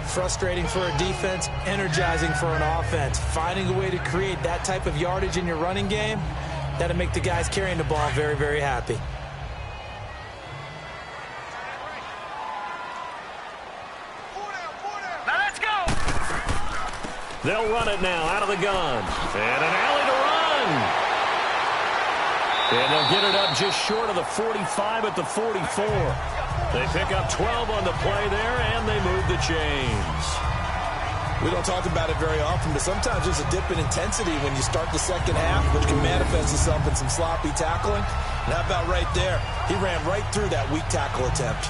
Frustrating for a defense, energizing for an offense. Finding a way to create that type of yardage in your running game, that'll make the guys carrying the ball very, very happy. They'll run it now out of the gun. And an alley to run. And they'll get it up just short of the 45 at the 44. They pick up 12 on the play there, and they move the chains. We don't talk about it very often, but sometimes there's a dip in intensity when you start the second half, which can manifest itself in some sloppy tackling. And how about right there? He ran right through that weak tackle attempt.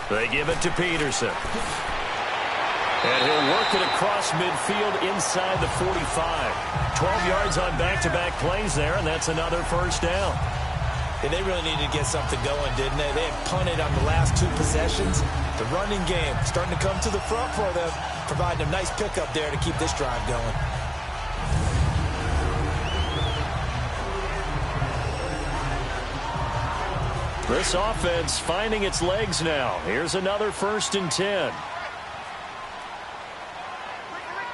They give it to Peterson. And he'll work it across midfield inside the 45. 12 yards on back-to-back plays there, and that's another first down. And they really needed to get something going, didn't they? They had punted on the last two possessions. The running game starting to come to the front for them, providing a nice pickup there to keep this drive going. This offense finding its legs now. Here's another 1st and 10.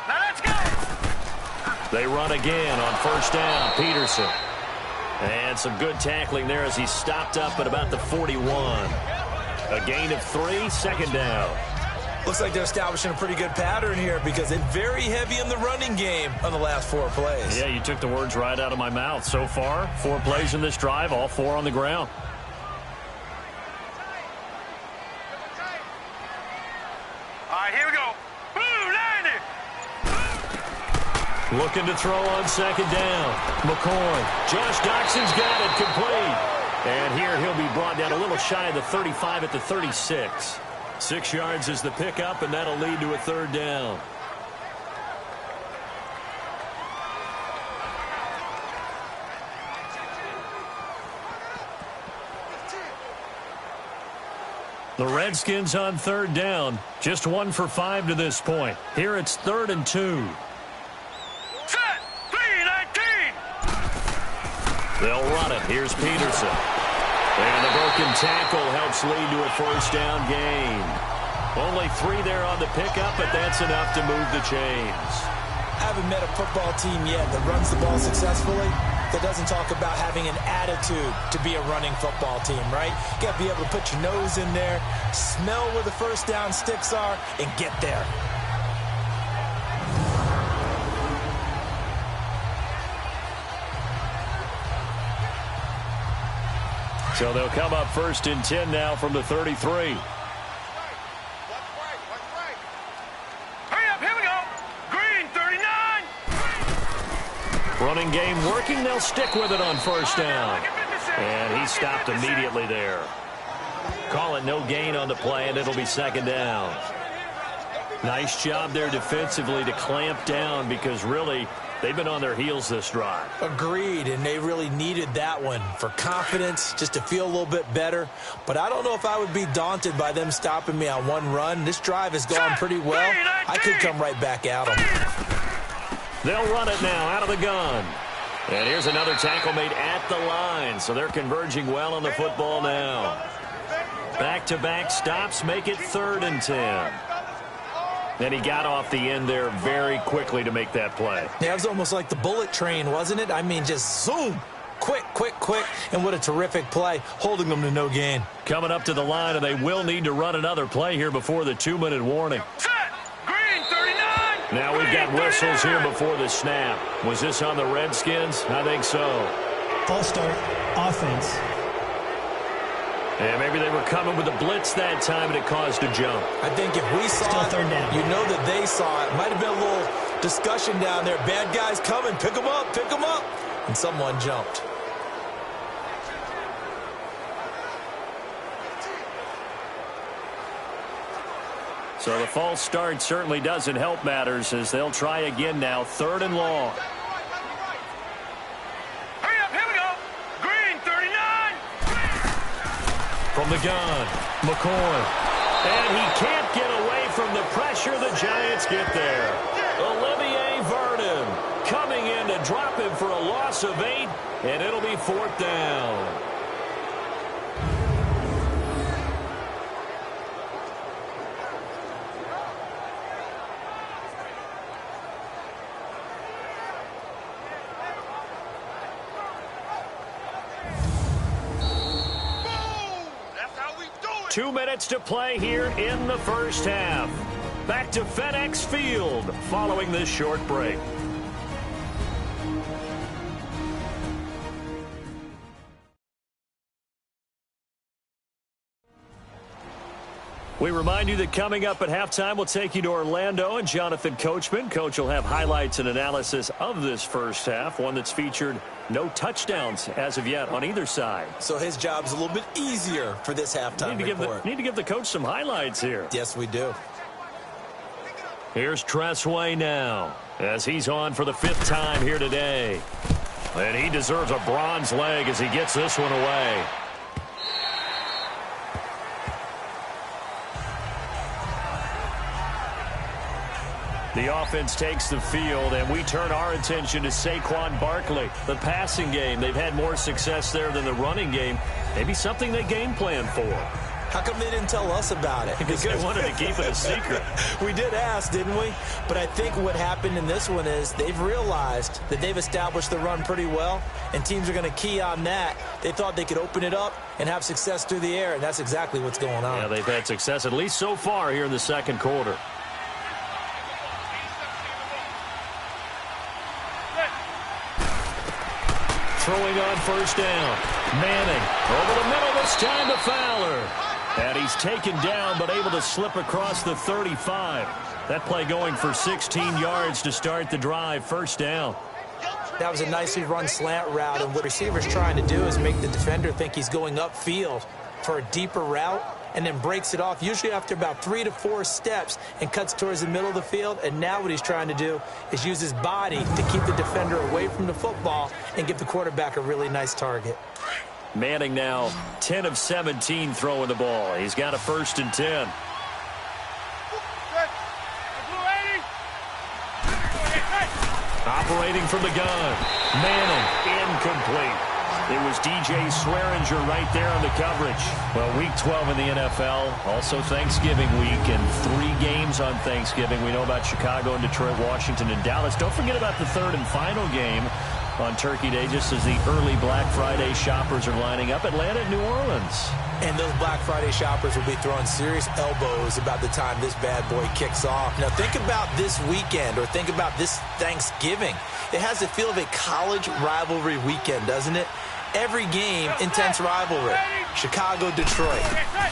Now let's go. They run again on 1st down. Peterson. And some good tackling there as he stopped up at about the 41. A gain of 3, 2nd down. Looks like they're establishing a pretty good pattern here because they're very heavy in the running game on the last 4 plays. Yeah, you took the words right out of my mouth. So far, 4 plays in this drive, all 4 on the ground. Here we go. Blue, line it. Looking to throw on 2nd down. McCoy. Josh Doxson's got it complete. And here he'll be brought down a little shy of the 35 at the 36. 6 yards is the pickup, and that'll lead to a 3rd down. The Redskins on 3rd down. Just 1 for 5 to this point. Here it's 3rd and 2. Set. 3-19. They'll run it. Here's Peterson. And the broken tackle helps lead to a 1st down gain. Only 3 there on the pickup, but that's enough to move the chains. I haven't met a football team yet that runs the ball successfully that doesn't talk about having an attitude to be a running football team, right? You got to be able to put your nose in there, smell where the 1st down sticks are, and get there. So they'll come up 1st and 10 now from the 33. Running game working. They'll stick with it on 1st down. And he stopped immediately there. Call it no gain on the play, and it'll be 2nd down. Nice job there defensively to clamp down because really they've been on their heels this drive. Agreed, and they really needed that one for confidence, just to feel a little bit better. But I don't know if I would be daunted by them stopping me on one run. This drive has gone pretty well. I could come right back at them. They'll run it now out of the gun. And here's another tackle made at the line. So they're converging well on the football now. Back-to-back stops make it 3rd and 10. And he got off the end there very quickly to make that play. Yeah, it was almost like the bullet train, wasn't it? I mean, just zoom. Quick, quick, quick. And what a terrific play, holding them to no gain. Coming up to the line, and they will need to run another play here before the 2-minute warning. Now we've got whistles here before the snap. Was this on the Redskins? I think so. False start, offense. And maybe they were coming with a blitz that time, and it caused a jump. I think if we saw it, 3rd down. You know that they saw it. Might have been a little discussion down there. Bad guys coming. Pick them up. Pick them up. And someone jumped. So the false start certainly doesn't help matters as they'll try again now. 3rd and long. Hurry up, here we go. Green, 39. From the gun, McCoy. And he can't get away from the pressure. The Giants get there. Olivier Vernon. loss of 8, and it'll be 4th down. That's how we do it. 2 minutes to play here in the first half. Back to FedEx Field following this short break. We remind you that coming up at halftime, we'll take you to Orlando and Jonathan Coachman. Coach will have highlights and analysis of this first half, one that's featured no touchdowns as of yet on either side. So his job's a little bit easier for this halftime report. Need to give the coach some highlights here. Yes, we do. Here's Tressway now as he's on for the 5th time here today. And he deserves a bronze leg as he gets this one away. The offense takes the field, and we turn our attention to Saquon Barkley. The passing game, they've had more success there than the running game. Maybe something they game plan for. How come they didn't tell us about it? Because they wanted to keep it a secret. We did ask, didn't we? But I think what happened in this one is they've realized that they've established the run pretty well, and teams are going to key on that. They thought they could open it up and have success through the air, and that's exactly what's going on. Yeah, they've had success at least so far here in the second quarter. Throwing on first down. Manning over the middle this time to Fowler. And he's taken down but able to slip across the 35. That play going for 16 yards to start the drive. First down. That was a nicely run slant route, and what the receiver's trying to do is make the defender think he's going upfield for a deeper route, and then breaks it off, usually after about 3 to 4 steps, and cuts towards the middle of the field. And now what he's trying to do is use his body to keep the defender away from the football and give the quarterback a really nice target. Manning now 10 of 17 throwing the ball. He's got a 1st and 10. Operating from the gun. Manning incomplete. It was DJ Swearinger right there on the coverage. Well, Week 12 in the NFL, also Thanksgiving week, and 3 games on Thanksgiving. We know about Chicago and Detroit, Washington, and Dallas. Don't forget about the 3rd and final game on Turkey Day, just as the early Black Friday shoppers are lining up. Atlanta and New Orleans. And those Black Friday shoppers will be throwing serious elbows about the time this bad boy kicks off. Now, think about this weekend, or think about this Thanksgiving. It has the feel of a college rivalry weekend, doesn't it? Every game, intense rivalry. Chicago, Detroit,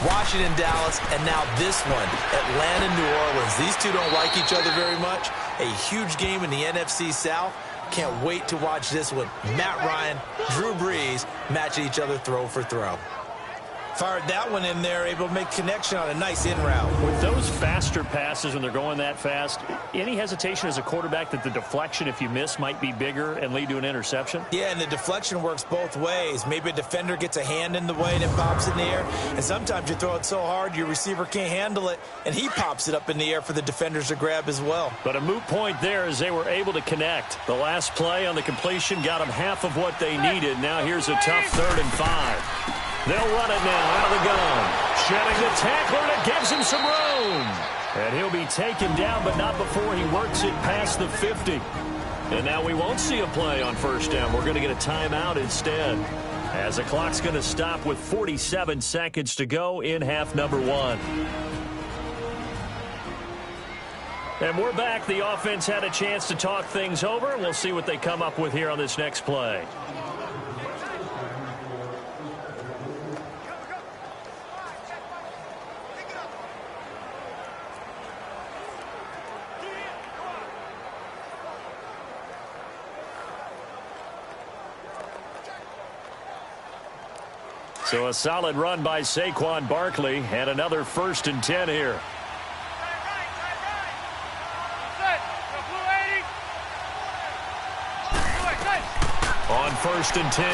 Washington, Dallas, and now this one, Atlanta, New Orleans. These two don't like each other very much. A huge game in the NFC South. Can't wait to watch this one. Matt Ryan, Drew Brees match each other throw for throw. Fired that one in there, able to make connection on a nice in route. With those faster passes when they're going that fast, any hesitation as a quarterback that the deflection, if you miss, might be bigger and lead to an interception? Yeah, and the deflection works both ways. Maybe a defender gets a hand in the way and it pops in the air. And sometimes you throw it so hard your receiver can't handle it, and he pops it up in the air for the defenders to grab as well. But a moot point there as they were able to connect. The last play on the completion got them half of what they needed. Now here's a tough 3rd and 5. They'll run it now out of the gun. Shedding the tackler, and it gives him some room. And he'll be taken down, but not before he works it past the 50. And now we won't see a play on first down. We're going to get a timeout instead, as the clock's going to stop with 47 seconds to go in half number 1. And we're back. The offense had a chance to talk things over, and we'll see what they come up with here on this next play. So a solid run by Saquon Barkley, and another 1st and 10 here. On 1st and 10,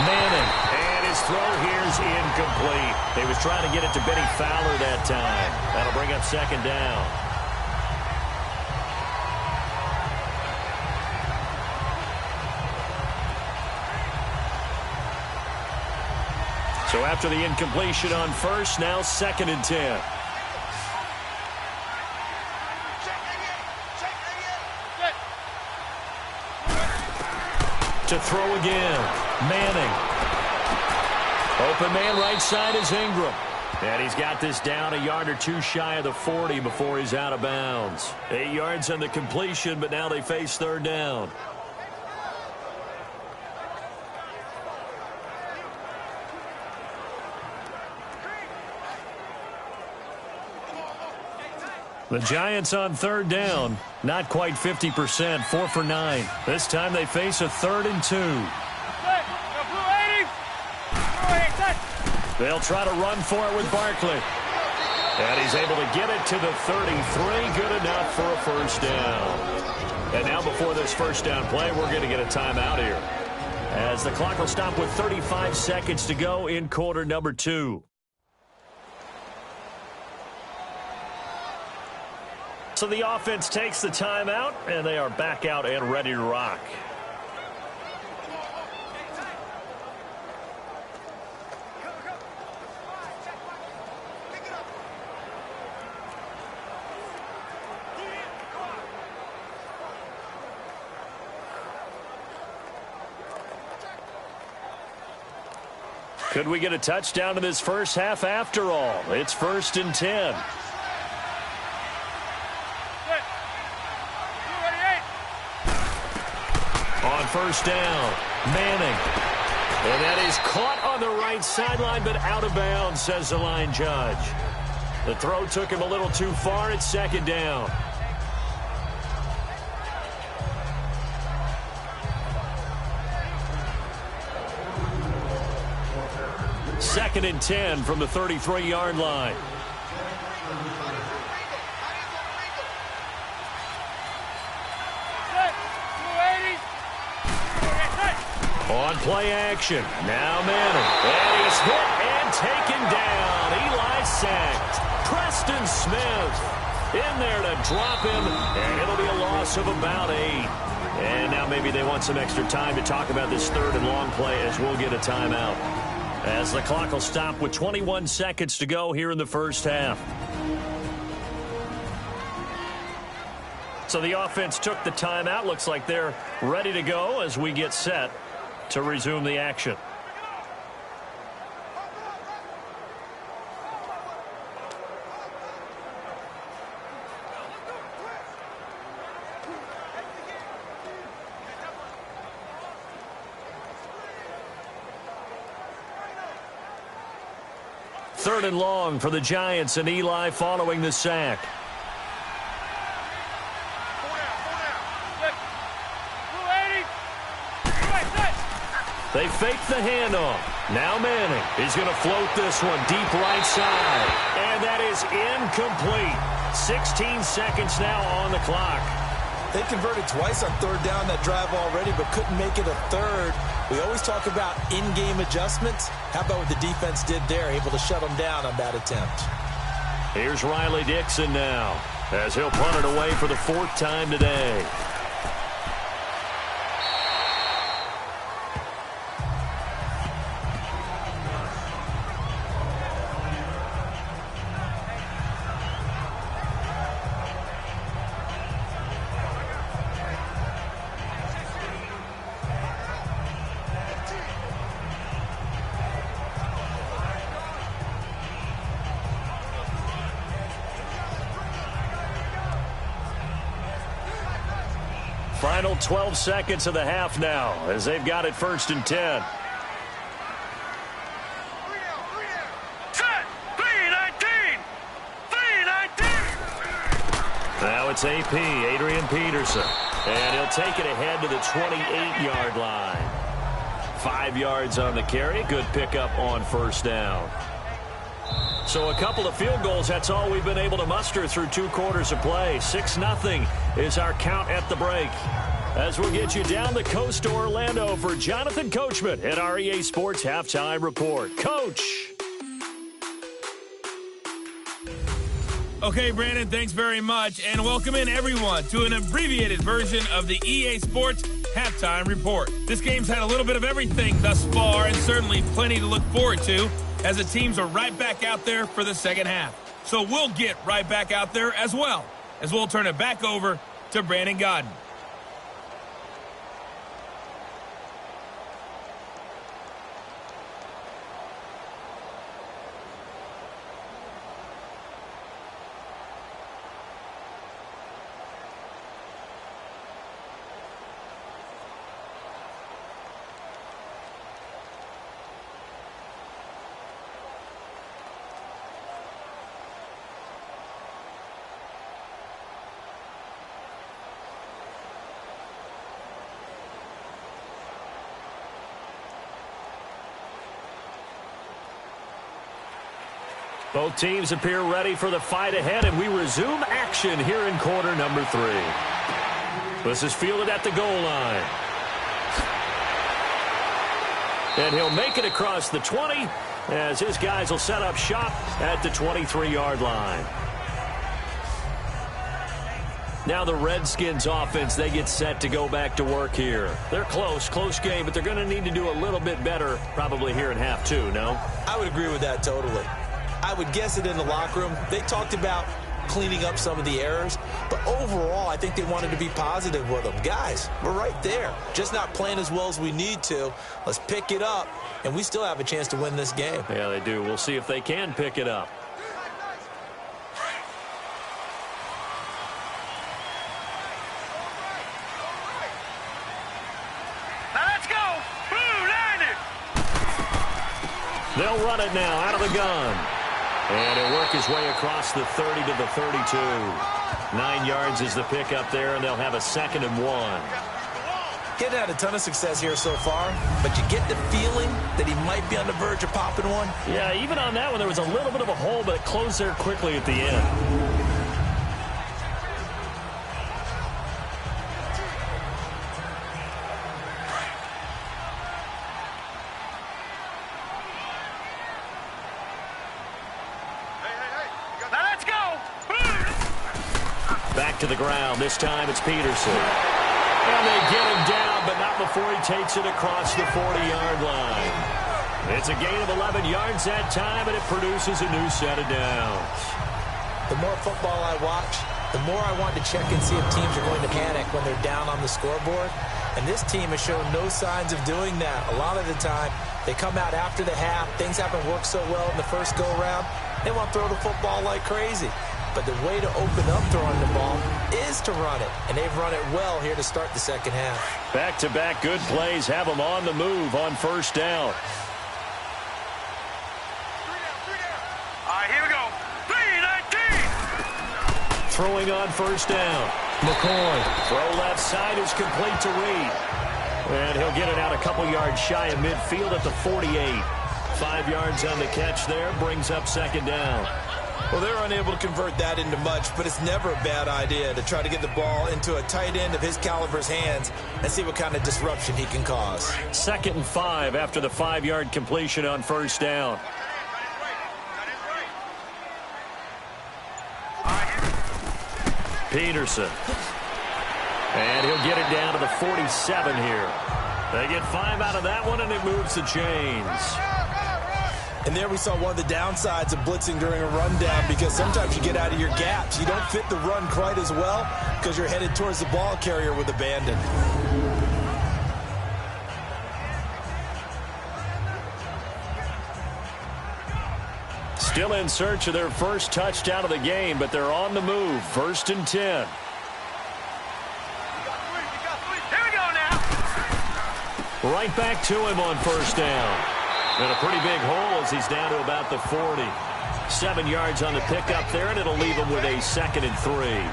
Manning, and his throw here's incomplete. He was trying to get it to Benny Fowler that time. That'll bring up 2nd down. So after the incompletion on first, now 2nd and 10. To throw again, Manning. Open man right side is Ingram. And he's got this down a yard or two shy of the 40 before he's out of bounds. 8 yards on the completion, but now they face 3rd down. The Giants on 3rd down, not quite 50%, 4 for 9. This time they face a 3rd and 2. They'll try to run for it with Barkley. And he's able to get it to the 33, good enough for a 1st down. And now before this 1st down play, we're going to get a timeout here, as the clock will stop with 35 seconds to go in quarter number 2. So the offense takes the timeout, and they are back out and ready to rock. Could we get a touchdown in this first half after all? It's 1st and 10. On 1st down, Manning. And that is caught on the right sideline, but out of bounds, says the line judge. The throw took him a little too far. It's 2nd down. Second and 10 from the 33-yard line. On play action, now Manning. And he's hit and taken down. Eli sacked. Preston Smith in there to drop him, and it'll be a loss of about 8. And now maybe they want some extra time to talk about this 3rd and long play, as we'll get a timeout, as the clock will stop with 21 seconds to go here in the first half. So the offense took the timeout. Looks like they're ready to go as we get set to resume the action. Third and long for the Giants, and Eli following the sack. They fake the handoff. Now Manning. He's going to float this one deep right side. And that is incomplete. 16 seconds now on the clock. They converted twice on 3rd down that drive already, but couldn't make it a 3rd. We always talk about in-game adjustments. How about what the defense did there? Able to shut them down on that attempt. Here's Riley Dixon now, as he'll punt it away for the 4th time today. Final 12 seconds of the half now, as they've got it 1st and 10. Now it's AP, Adrian Peterson. And he'll take it ahead to the 28-yard line. 5 yards on the carry. Good pickup on 1st down. So a couple of field goals, that's all we've been able to muster through 2 quarters of play. 6-0 is our count at the break. As we'll get you down the coast to Orlando for Jonathan Coachman at our EA Sports Halftime Report. Coach. Okay, Brandon, thanks very much. And welcome in, everyone, to an abbreviated version of the EA Sports Halftime Report. This game's had a little bit of everything thus far, and certainly plenty to look forward to. as the teams are right back out there for the second half. So we'll get right back out there as well, as we'll turn it back over to Brandon Godden. Both teams appear ready for the fight ahead, and we resume action here in quarter number 3. This is fielded at the goal line. And he'll make it across the 20 as his guys will set up shop at the 23-yard line. Now the Redskins offense, they get set to go back to work here. They're close game, but they're going to need to do a little bit better probably here in half 2, no? I would agree with that totally. I would guess it in the locker room. They talked about cleaning up some of the errors, but overall, I think they wanted to be positive with them. Guys, we're right there. Just not playing as well as we need to. Let's pick it up, and we still have a chance to win this game. Yeah, they do. We'll see if they can pick it up. Now let's go. Blue, line it. They'll run it now out of the gun. And he'll work his way across the 30 to the 32. 9 yards is the pickup there, and they'll have a 2nd and 1. Getting had a ton of success here so far, but you get the feeling that he might be on the verge of popping one. Yeah, even on that one, there was a little bit of a hole, but it closed there quickly at the end. Back to the ground. This time it's Peterson. And they get him down, but not before he takes it across the 40-yard line. It's a gain of 11 yards that time, and it produces a new set of downs. The more football I watch, the more I want to check and see if teams are going to panic when they're down on the scoreboard. And this team has shown no signs of doing that. A lot of the time, they come out after the half. Things haven't worked so well in the first go-around. They want to throw the football like crazy. But the way to open up throwing the ball is to run it. And they've run it well here to start the second half. Back-to-back good plays have them on the move on first down. All right, here we go. 3-19. Throwing on first down. McCoy. Throw left side is complete to Reed. And he'll get it out a couple yards shy of midfield at the 48. 5 yards on the catch there, brings up second down. Well, they're unable to convert that into much, but it's never a bad idea to try to get the ball into a tight end of his caliber's hands and see what kind of disruption he can cause. 2nd and 5 after the 5-yard completion on first down. Peterson. And he'll get it down to the 47 here. They get 5 out of that one, and it moves the chains. And there we saw one of the downsides of blitzing during a rundown, because sometimes you get out of your gaps. You don't fit the run quite as well because you're headed towards the ball carrier with abandon. Still in search of their first touchdown of the game, but they're on the move. 1st and 10. Here we go now. Right back to him on first down. And a pretty big hole as he's down to about the 40. 7 yards on the pickup there, and it'll leave him with a 2nd and 3.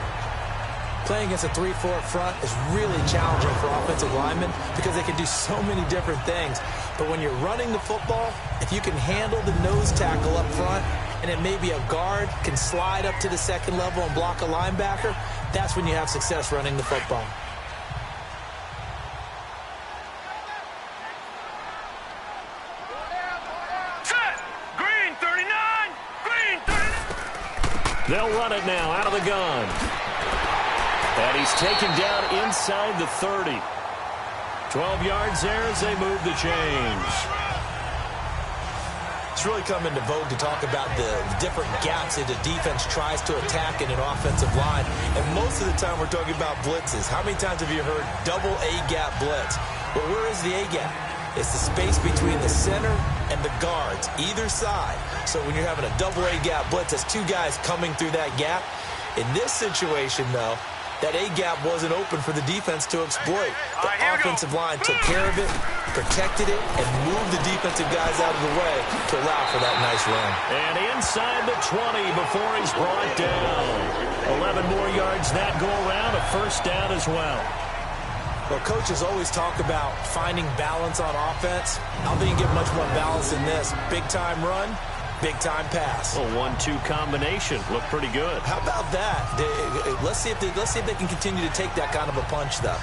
Playing against a 3-4 front is really challenging for offensive linemen because they can do so many different things. But when you're running the football, if you can handle the nose tackle up front, and it may be a guard can slide up to the second level and block a linebacker, that's when you have success running the football. They'll run it now out of the gun. And he's taken down inside the 30. 12 yards there as they move the chains. It's It's really come into vogue to talk about the different gaps that the defense tries to attack in an offensive line. And most of the time we're talking about blitzes. How many times have you heard double A-gap blitz? Well, where is the A-gap? It's the space between the center and the guards, either side. So when you're having a double A-gap blitz, that's two guys coming through that gap. In this situation, though, that A-gap wasn't open for the defense to exploit. The offensive line took care of it, protected it, and moved the defensive guys out of the way to allow for that nice run. And inside the 20 before he's brought down. 11 more yards that go around, a first down as well. Well, coaches always talk about finding balance on offense. I don't think you get much more balance than this. Big-time run, big-time pass. A 1-2 combination. Looked pretty good. How about that? Let's see if they can continue to take that kind of a punch, though.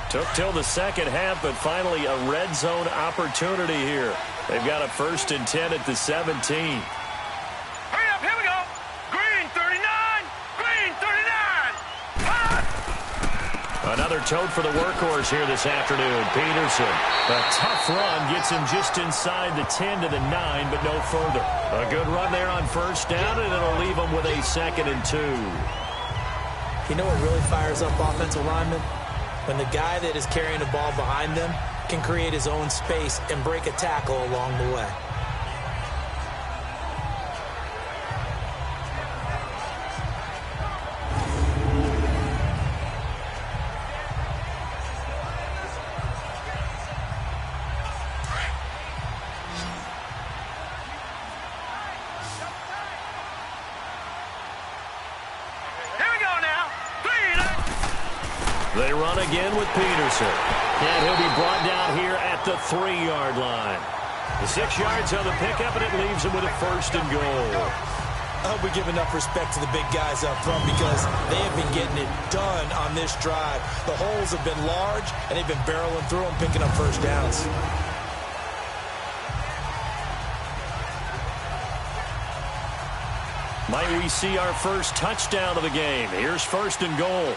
Took till the second half, but finally a red zone opportunity here. They've got a 1st and 10 at the 17. Hurry up, here we go. Green 39. Green 39. Another tote for the workhorse here this afternoon, Peterson. A tough run gets him just inside the 10 to the 9, but no further. A good run there on first down, and it'll leave him with a 2nd and 2. You know what really fires up offensive linemen? When the guy that is carrying the ball behind them can create his own space and break a tackle along the way. They run again with Peterson. And he'll be brought down here at the 3-yard line. The 6 yards on the pickup, and it leaves him with a 1st and goal. I hope we give enough respect to the big guys up front because they have been getting it done on this drive. The holes have been large, and they've been barreling through them, picking up first downs. Might we see our first touchdown of the game? Here's 1st and goal.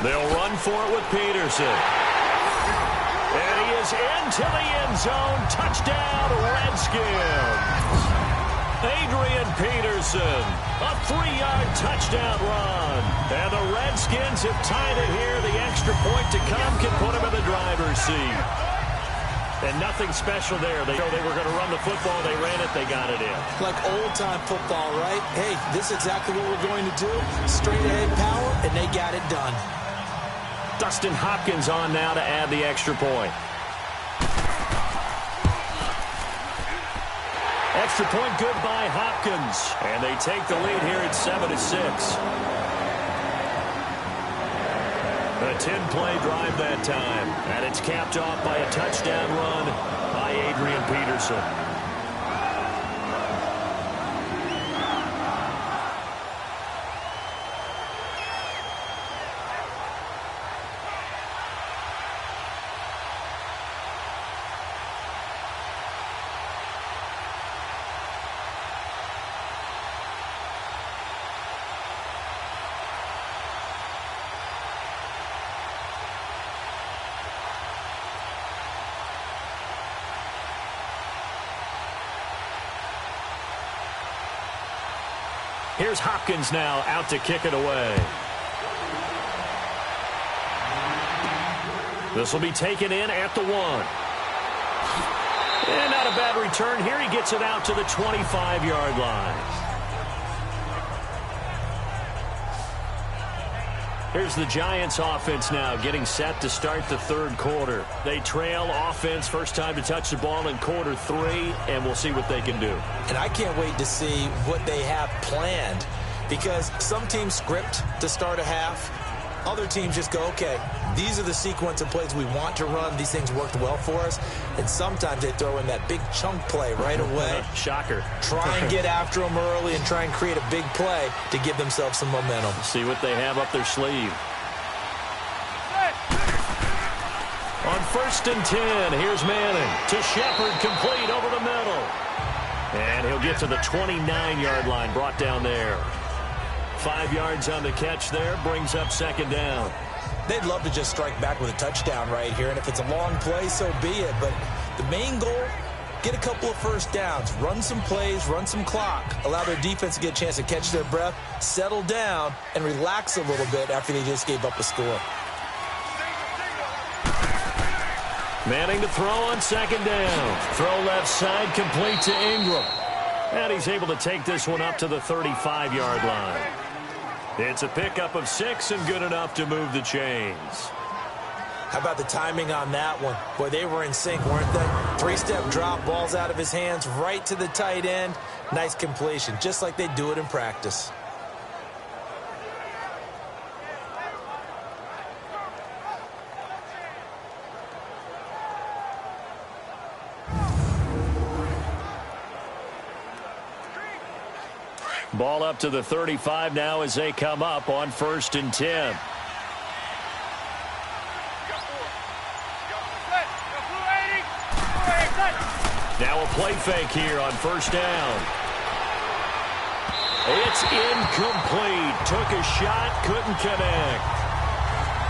They'll run for it with Peterson. And he is into the end zone. Touchdown, Redskins. Adrian Peterson, a 3-yard touchdown run. And the Redskins have tied it here. The extra point to come can put them in the driver's seat. And nothing special there. They were going to run the football. They ran it. They got it in. Like old-time football, right? Hey, this is exactly what we're going to do. Straight-ahead power, and they got it done. Dustin Hopkins on now to add the extra point. Extra point good by Hopkins. And they take the lead here at 7-6. A 10-play drive that time. And it's capped off by a touchdown run by Adrian Peterson. Here's Hopkins now out to kick it away. This will be taken in at the 1. And not a bad return here. He gets it out to the 25-yard line. Here's the Giants offense now getting set to start the 3rd quarter. They trail offense, first time to touch the ball in quarter 3, and we'll see what they can do. And I can't wait to see what they have planned because some teams script to start a half. Other teams just go, okay, these are the sequence of plays we want to run. These things worked well for us. And sometimes they throw in that big chunk play right away. Shocker. Try and get after them early and try and create a big play to give themselves some momentum. See what they have up their sleeve. On 1st and 10, here's Manning to Shepard, complete over the middle. And he'll get to the 29-yard line, brought down there. 5 yards on the catch there, brings up second down. They'd love to just strike back with a touchdown right here, and if it's a long play, so be it. But the main goal, get a couple of first downs, run some plays, run some clock, allow their defense to get a chance to catch their breath, settle down, and relax a little bit after they just gave up a score. Manning to throw on second down. Throw left side, complete to Ingram. And he's able to take this one up to the 35-yard line. It's a pickup of 6 and good enough to move the chains. How about the timing on that one? Boy, they were in sync, weren't they? 3-step drop, balls out of his hands, right to the tight end. Nice completion, just like they do it in practice. Ball up to the 35 now as they come up on 1st and 10. Now a play fake here on 1st down. It's incomplete. Took a shot, couldn't connect.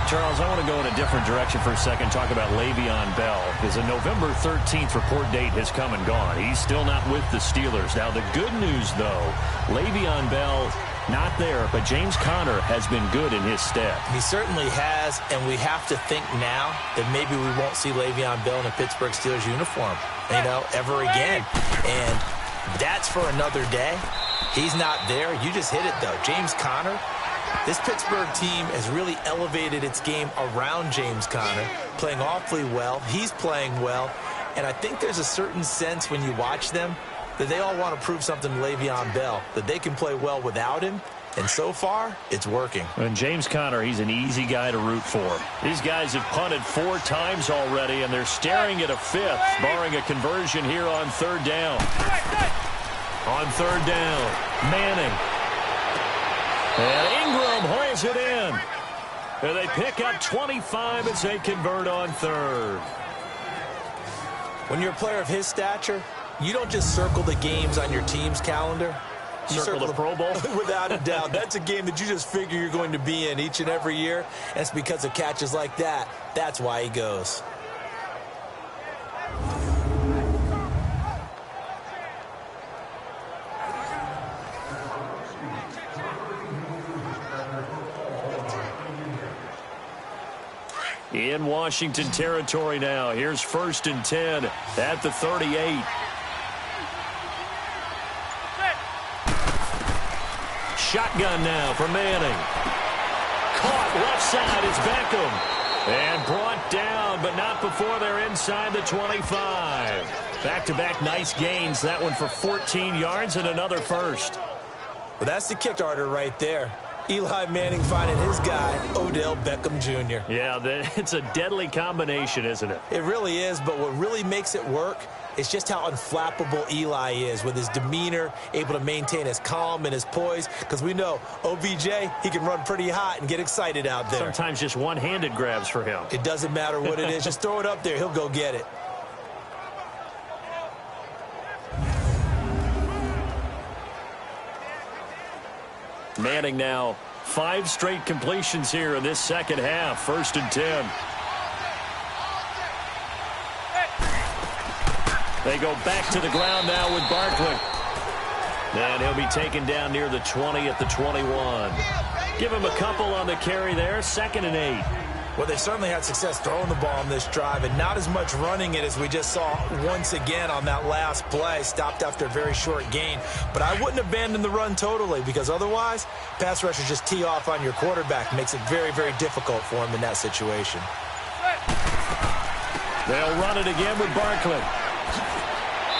Charles, I want to go in a different direction for a second, talk about Le'Veon Bell, because the November 13th report date has come and gone. He's still not with the Steelers. Now, the good news, though, Le'Veon Bell not there, but James Conner has been good in his stead. He certainly has, and we have to think now that maybe we won't see Le'Veon Bell in a Pittsburgh Steelers uniform, ever again. And that's for another day. He's not there. You just hit it, though. James Conner. This Pittsburgh team has really elevated its game around James Conner, playing awfully well. He's playing well. And I think there's a certain sense when you watch them that they all want to prove something to Le'Veon Bell, that they can play well without him. And so far, it's working. And James Conner, he's an easy guy to root for. These guys have punted 4 times already, and they're staring at a 5th, barring a conversion here on 3rd down. On 3rd down, Manning. And Ingram holds it in. And they pick up 25 as they convert on 3rd. When you're a player of his stature, you don't just circle the games on your team's calendar. You circle the Pro Bowl? Without a doubt. That's a game that you just figure you're going to be in each and every year. And it's because of catches like that. That's why he goes. In Washington territory now. Here's 1st and 10 at the 38. Shotgun now for Manning. Caught left side is Beckham. And brought down, but not before they're inside the 25. Back-to-back nice gains. That one for 14 yards and another first. Well, that's the kick starter right there. Eli Manning finding his guy, Odell Beckham Jr. Yeah, it's a deadly combination, isn't it? It really is, but what really makes it work is just how unflappable Eli is with his demeanor, able to maintain his calm and his poise, because we know OBJ, he can run pretty hot and get excited out there. Sometimes just one-handed grabs for him. It doesn't matter what it is. Just throw it up there. He'll go get it. Manning now 5 straight completions here in this second half. 1st and 10. They go back to the ground now with Barkley. And he'll be taken down near the 20 at the 21. Give him a couple on the carry there. 2nd and 8. Well, they certainly had success throwing the ball on this drive, and not as much running it as we just saw once again on that last play. Stopped after a very short gain. But I wouldn't abandon the run totally, because otherwise, pass rushers just tee off on your quarterback. Makes it very, very difficult for him in that situation. They'll run it again with Barkley.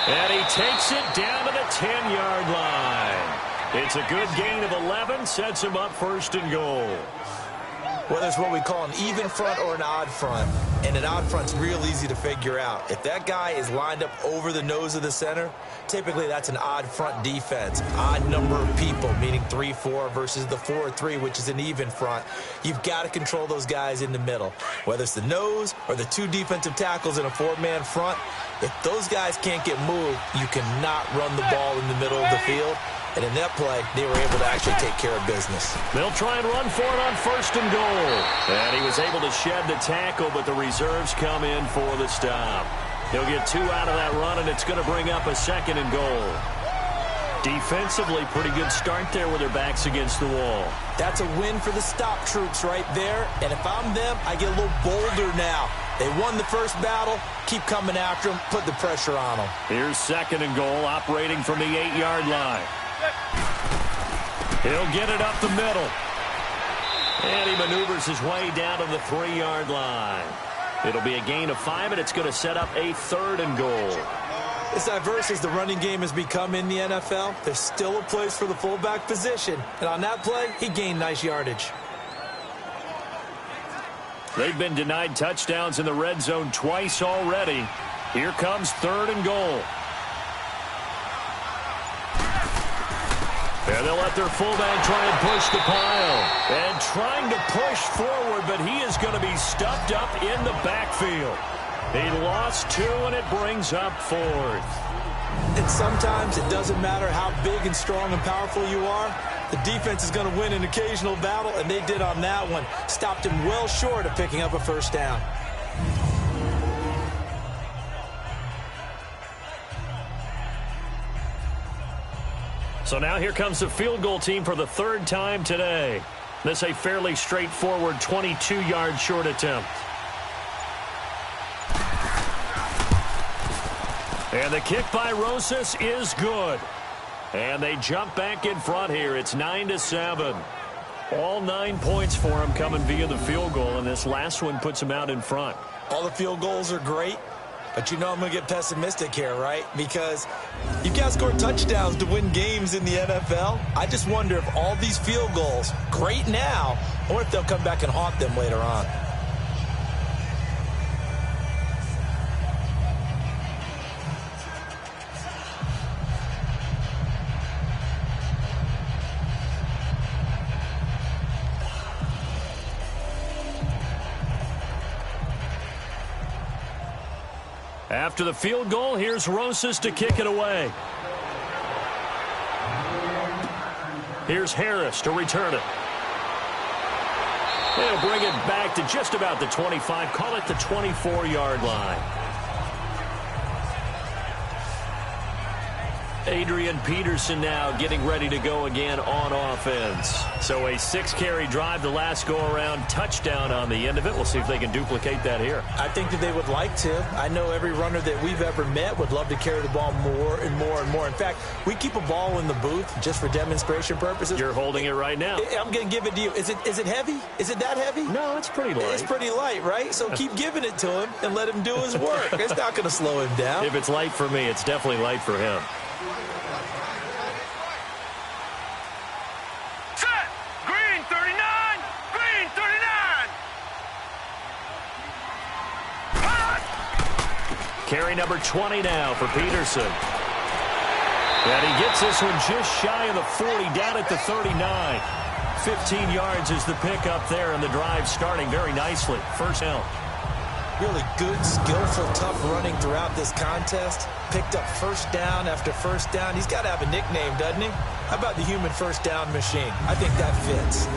And he takes it down to the 10-yard line. It's a good gain of 11, sets him up 1st and goal. Whether it's what we call an even front or an odd front, And an odd front's real easy to figure out. If that guy is lined up over the nose of the center, typically that's an odd front defense. Odd number of people, meaning 3-4 versus the 4-3, which is an even front. You've got to control those guys in the middle. Whether it's the nose or the two defensive tackles in a four-man front, if those guys can't get moved, you cannot run the ball in the middle of the field. And in that play, they were able to actually take care of business. They'll try and run for it on 1st and goal. And he was able to shed the tackle, but the reserves come in for the stop. He'll get 2 out of that run, and it's going to bring up a 2nd and goal. Defensively, pretty good start there with their backs against the wall. That's a win for the stop troops right there. And if I'm them, I get a little bolder now. They won the first battle. Keep coming after them. Put the pressure on them. Here's 2nd and goal, operating from the 8-yard line. He'll get it up the middle. And he maneuvers his way down to the 3-yard line. It'll be a gain of 5, and it's going to set up a 3rd and goal. As diverse as the running game has become in the NFL, there's still a place for the fullback position. And on that play, he gained nice yardage. They've been denied touchdowns in the red zone twice already. Here comes 3rd and goal. And they'll let their fullback try and push the pile. And trying to push forward, but he is going to be stuffed up in the backfield. He lost 2, and it brings up 4th. And sometimes it doesn't matter how big and strong and powerful you are. The defense is going to win an occasional battle, and they did on that one. Stopped him well short of picking up a 1st down. So now here comes the field goal team for the 3rd time today. This a fairly straightforward 22-yard short attempt. And the kick by Rosas is good. And they jump back in front here. It's 9-7. All 9 points for them coming via the field goal, and this last one puts them out in front. All the field goals are great. But you know I'm going to get pessimistic here, right? Because you can't score touchdowns to win games in the NFL. I just wonder if all these field goals, great now, or if they'll come back and haunt them later on. After the field goal, here's Rosas to kick it away. Here's Harris to return it. They'll bring it back to just about the 25, call it the 24-yard line. Adrian Peterson now getting ready to go again on offense. So a 6-carry drive the last go-around, touchdown on the end of it. We'll see if they can duplicate that here. I think that they would like to. I know every runner that we've ever met would love to carry the ball more and more and more. In fact, we keep a ball in the booth just for demonstration purposes. You're holding it right now. I'm going to give it to you. Is it heavy? Is it that heavy? No, it's pretty light. It's pretty light, right? So keep giving it to him and let him do his work. It's not going to slow him down. If it's light for me, it's definitely light for him. Carry number 20 now for Peterson. And he gets this one just shy of the 40, down at the 39. 15 yards is the pickup there, and the drive starting very nicely. First down. Really good, skillful, tough running throughout this contest. Picked up first down after first down. He's got to have a nickname, doesn't he? How about the human first down machine? I think that fits.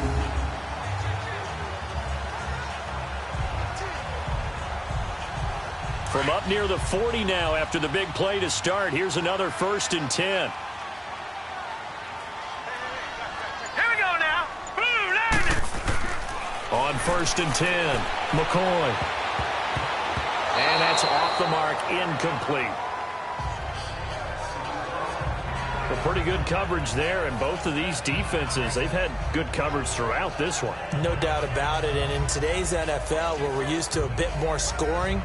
From up near the 40 now after the big play to start. Here's another 1st and 10. Here we go now. Blue line. On 1st and 10, McCoy. And that's off the mark, incomplete. Well, pretty good coverage there, and both of these defenses, they've had good coverage throughout this one. No doubt about it, and in today's NFL, where we're used to a bit more scoring,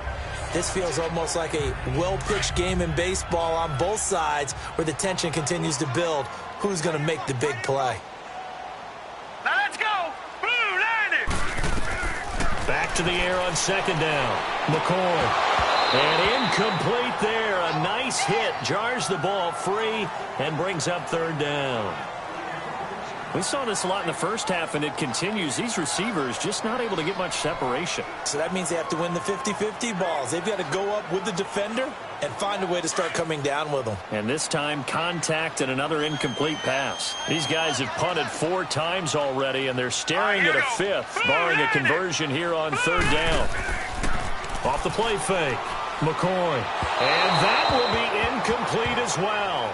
this feels almost like a well-pitched game in baseball on both sides where the tension continues to build. Who's going to make the big play? Now let's go. Blue line. Back to the air on second down. McCoy. And incomplete there. A nice hit. Jars the ball free and brings up third down. We saw this a lot in the first half, and it continues. These receivers just not able to get much separation. So that means they have to win the 50-50 balls. They've got to go up with the defender and find a way to start coming down with them. And this time, contact and another incomplete pass. These guys have punted 4 times already, and they're staring at a 5th, barring a conversion here on third down. Off the play fake, McCoy. And that will be incomplete as well.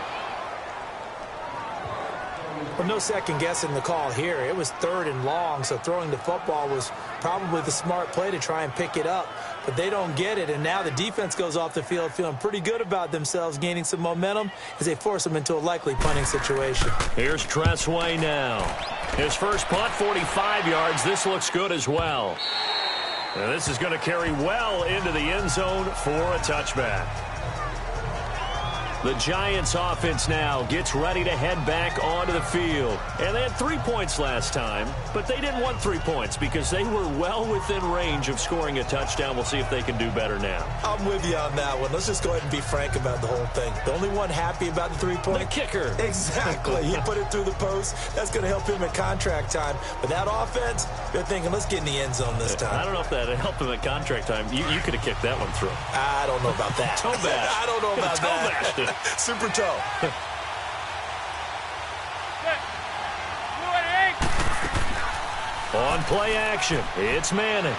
Well, no second guessing the call here. It was 3rd and long, so throwing the football was probably the smart play to try and pick it up. But they don't get it, and now the defense goes off the field feeling pretty good about themselves, gaining some momentum as they force them into a likely punting situation. Here's Tressway now. His first punt, 45 yards. This looks good as well. And this is going to carry well into the end zone for a touchback. The Giants offense now gets ready to head back onto the field. And they had 3 points last time, but they didn't want 3 points because they were well within range of scoring a touchdown. We'll see if they can do better now. I'm with you on that one. Let's just go ahead and be frank about the whole thing. The only one happy about the 3-point? The kicker. Exactly. He put it through the post. That's going to help him at contract time. But that offense, they're thinking, let's get in the end zone this time. I don't know if that helped him at contract time. You could have kicked that one through. I don't know about that. Toe bash. I don't know about that. Toe bash. Super toe. On play action, it's Manning.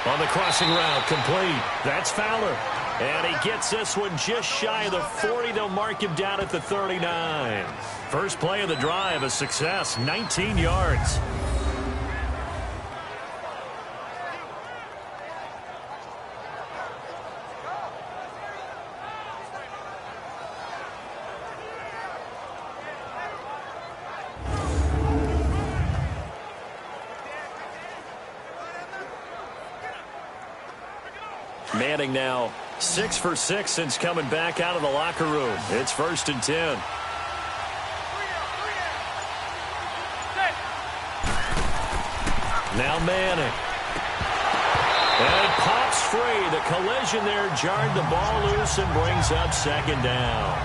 On the crossing route, complete. That's Fowler. And he gets this one just shy of the 40. They'll mark him down at the 39. First play of the drive, a success, 19 yards. Manning now 6 for 6 since coming back out of the locker room. It's 1st and 10. Now Manning. And it pops free. The collision there jarred the ball loose and brings up 2nd down.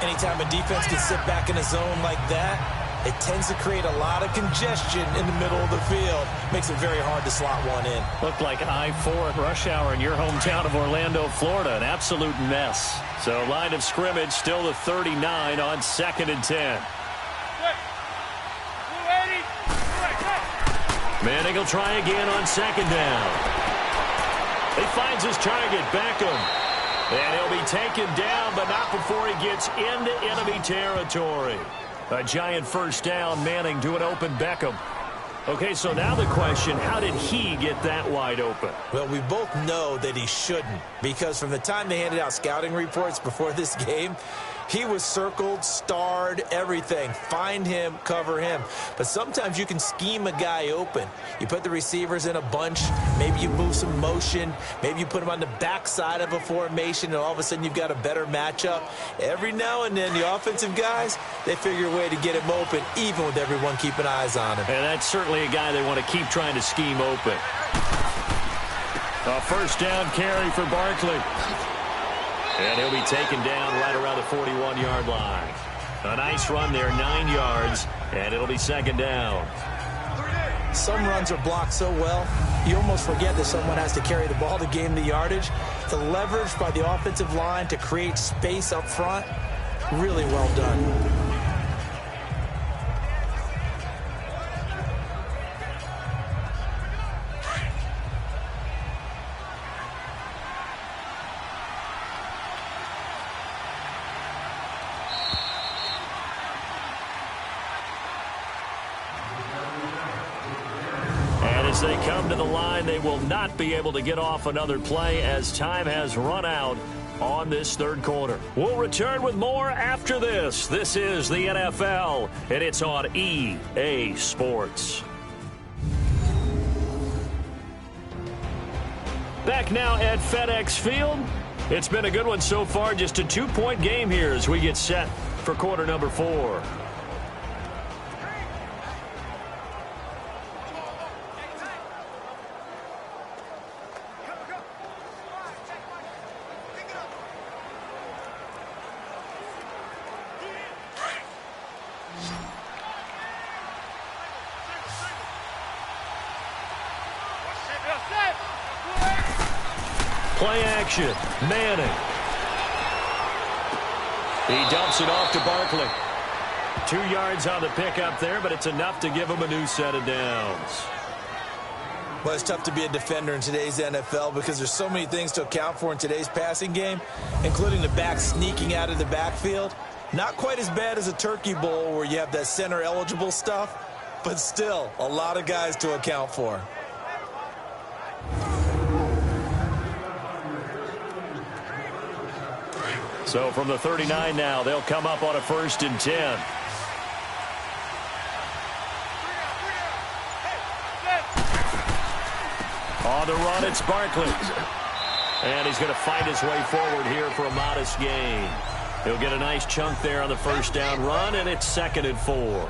Anytime a defense can sit back in a zone like that, it tends to create a lot of congestion in the middle of the field. Makes it very hard to slot one in. Looked like I-4 at rush hour in your hometown of Orlando, Florida. An absolute mess. So line of scrimmage still the 39 on 2nd and 10. Manning will try again on 2nd down. He finds his target, Beckham. And he'll be taken down, but not before he gets into enemy territory. A giant first down, Manning to an open Beckham. Okay, so now the question, how did he get that wide open? Well, we both know that he shouldn't, because from the time they handed out scouting reports before this game, he was circled, starred, everything. Find him, cover him. But sometimes you can scheme a guy open. You put the receivers in a bunch. Maybe you move some motion. Maybe you put them on the backside of a formation, and all of a sudden you've got a better matchup. Every now and then, the offensive guys, they figure a way to get him open, even with everyone keeping eyes on him. And that's certainly a guy they want to keep trying to scheme open. A first down carry for Barkley. And he'll be taken down right around the 41-yard line. A nice run there, 9 yards, and it'll be 2nd down. Some runs are blocked so well, you almost forget that someone has to carry the ball to gain the yardage. The leverage by the offensive line to create space up front, really well done. As they come to the line, they will not be able to get off another play as time has run out on this 3rd quarter. We'll return with more after this. This is the NFL, and it's on EA Sports. Back now at FedEx Field. It's been a good one so far. Just a 2-point game here as we get set for quarter number 4. Play action. Manning. He dumps it off to Barkley. 2 yards on the pickup there, but it's enough to give him a new set of downs. Well, it's tough to be a defender in today's NFL because there's so many things to account for in today's passing game, including the back sneaking out of the backfield. Not quite as bad as a turkey bowl where you have that center-eligible stuff, but still a lot of guys to account for. So from the 39 now, they'll come up on a 1st and 10. On the run, it's Barkley. And he's going to fight his way forward here for a modest gain. He'll get a nice chunk there on the 1st down run, and it's 2nd and 4.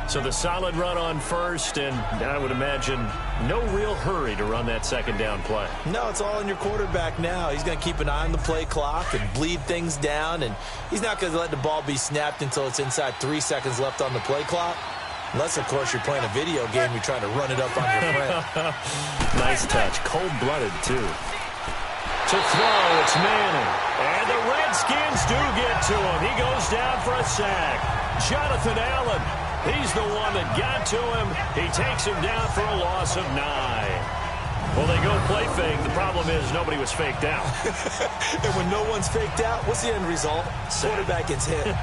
So the solid run on 1st, and I would imagine no real hurry to run that 2nd down play. No, it's all in your quarterback now. He's going to keep an eye on the play clock and bleed things down, and he's not going to let the ball be snapped until it's inside 3 seconds left on the play clock. Unless, of course, you're playing a video game, you're trying to run it up on your friend. Nice touch. Cold-blooded, too. To throw, it's Manning. And the Redskins do get to him. He goes down for a sack. Jonathan Allen, he's the one that got to him. He takes him down for a loss of 9. Well, they go play fake. The problem is nobody was faked out. And when no one's faked out, what's the end result? Quarterback gets hit.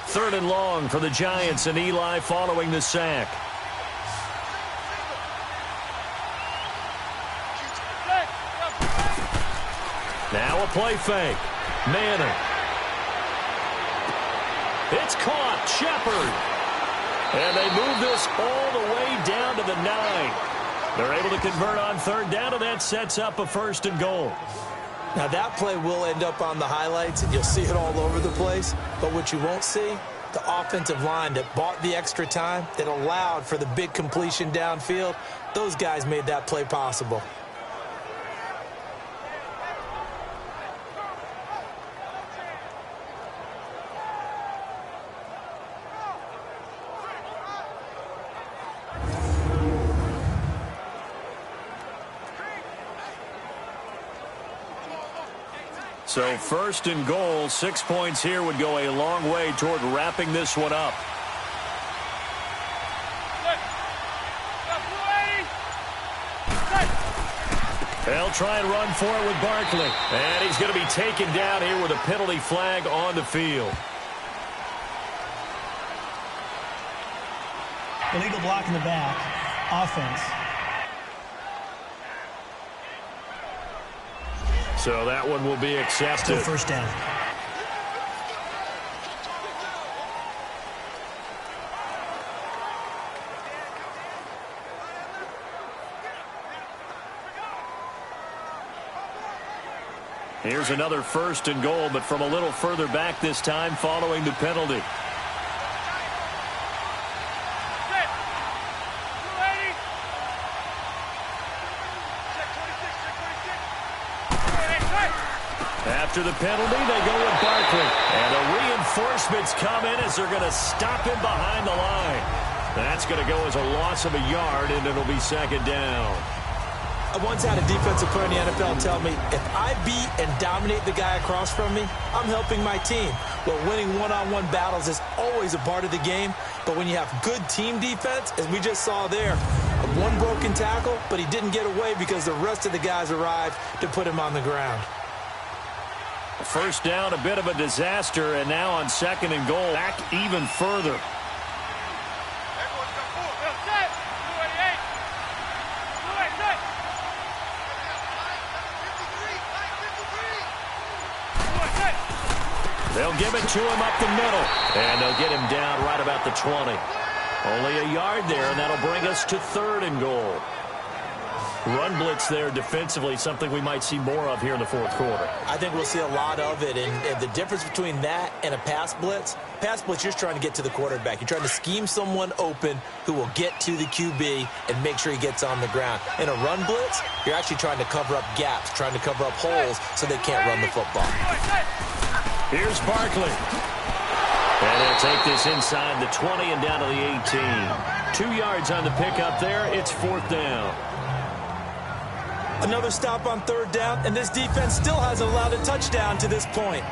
Third and long for the Giants, and Eli following the sack. Now a play fake. Manning. It's caught. Shepard. And they move this all the way down to the 9. They're able to convert on 3rd down, and that sets up a 1st and goal. Now, that play will end up on the highlights, and you'll see it all over the place. But what you won't see, the offensive line that bought the extra time, that allowed for the big completion downfield, those guys made that play possible. So 1st and goal, 6 points here would go a long way toward wrapping this one up. They'll try and run for it with Barkley. And he's going to be taken down here with a penalty flag on the field. Illegal block in the back. Offense. So that one will be accepted. Still 1st down. Here's another 1st and goal, but from a little further back this time following the penalty. After the penalty, they go with Barkley. And the reinforcements come in as they're going to stop him behind the line. That's going to go as a loss of a yard, and it'll be 2nd down. I once had a defensive player in the NFL tell me, if I beat and dominate the guy across from me, I'm helping my team. Well, winning one-on-one battles is always a part of the game, but when you have good team defense, as we just saw there, one broken tackle, but he didn't get away because the rest of the guys arrived to put him on the ground. 1st down, a bit of a disaster, and now on 2nd and goal, back even further. They'll give it to him up the middle, and they'll get him down right about the 20. Only a yard there, and that'll bring us to 3rd and goal. Run blitz there defensively, something we might see more of here in the fourth quarter. I think we'll see a lot of it, and the difference between that and a pass blitz, you're just trying to get to the quarterback. You're trying to scheme someone open who will get to the QB and make sure he gets on the ground. In a run blitz, you're actually trying to cover up gaps, trying to cover up holes so they can't run the football. Here's Barkley. And they'll take this inside the 20 and down to the 18. 2 yards on the pickup there. It's fourth down. Another stop on third down, and this defense still hasn't allowed a touchdown to this point.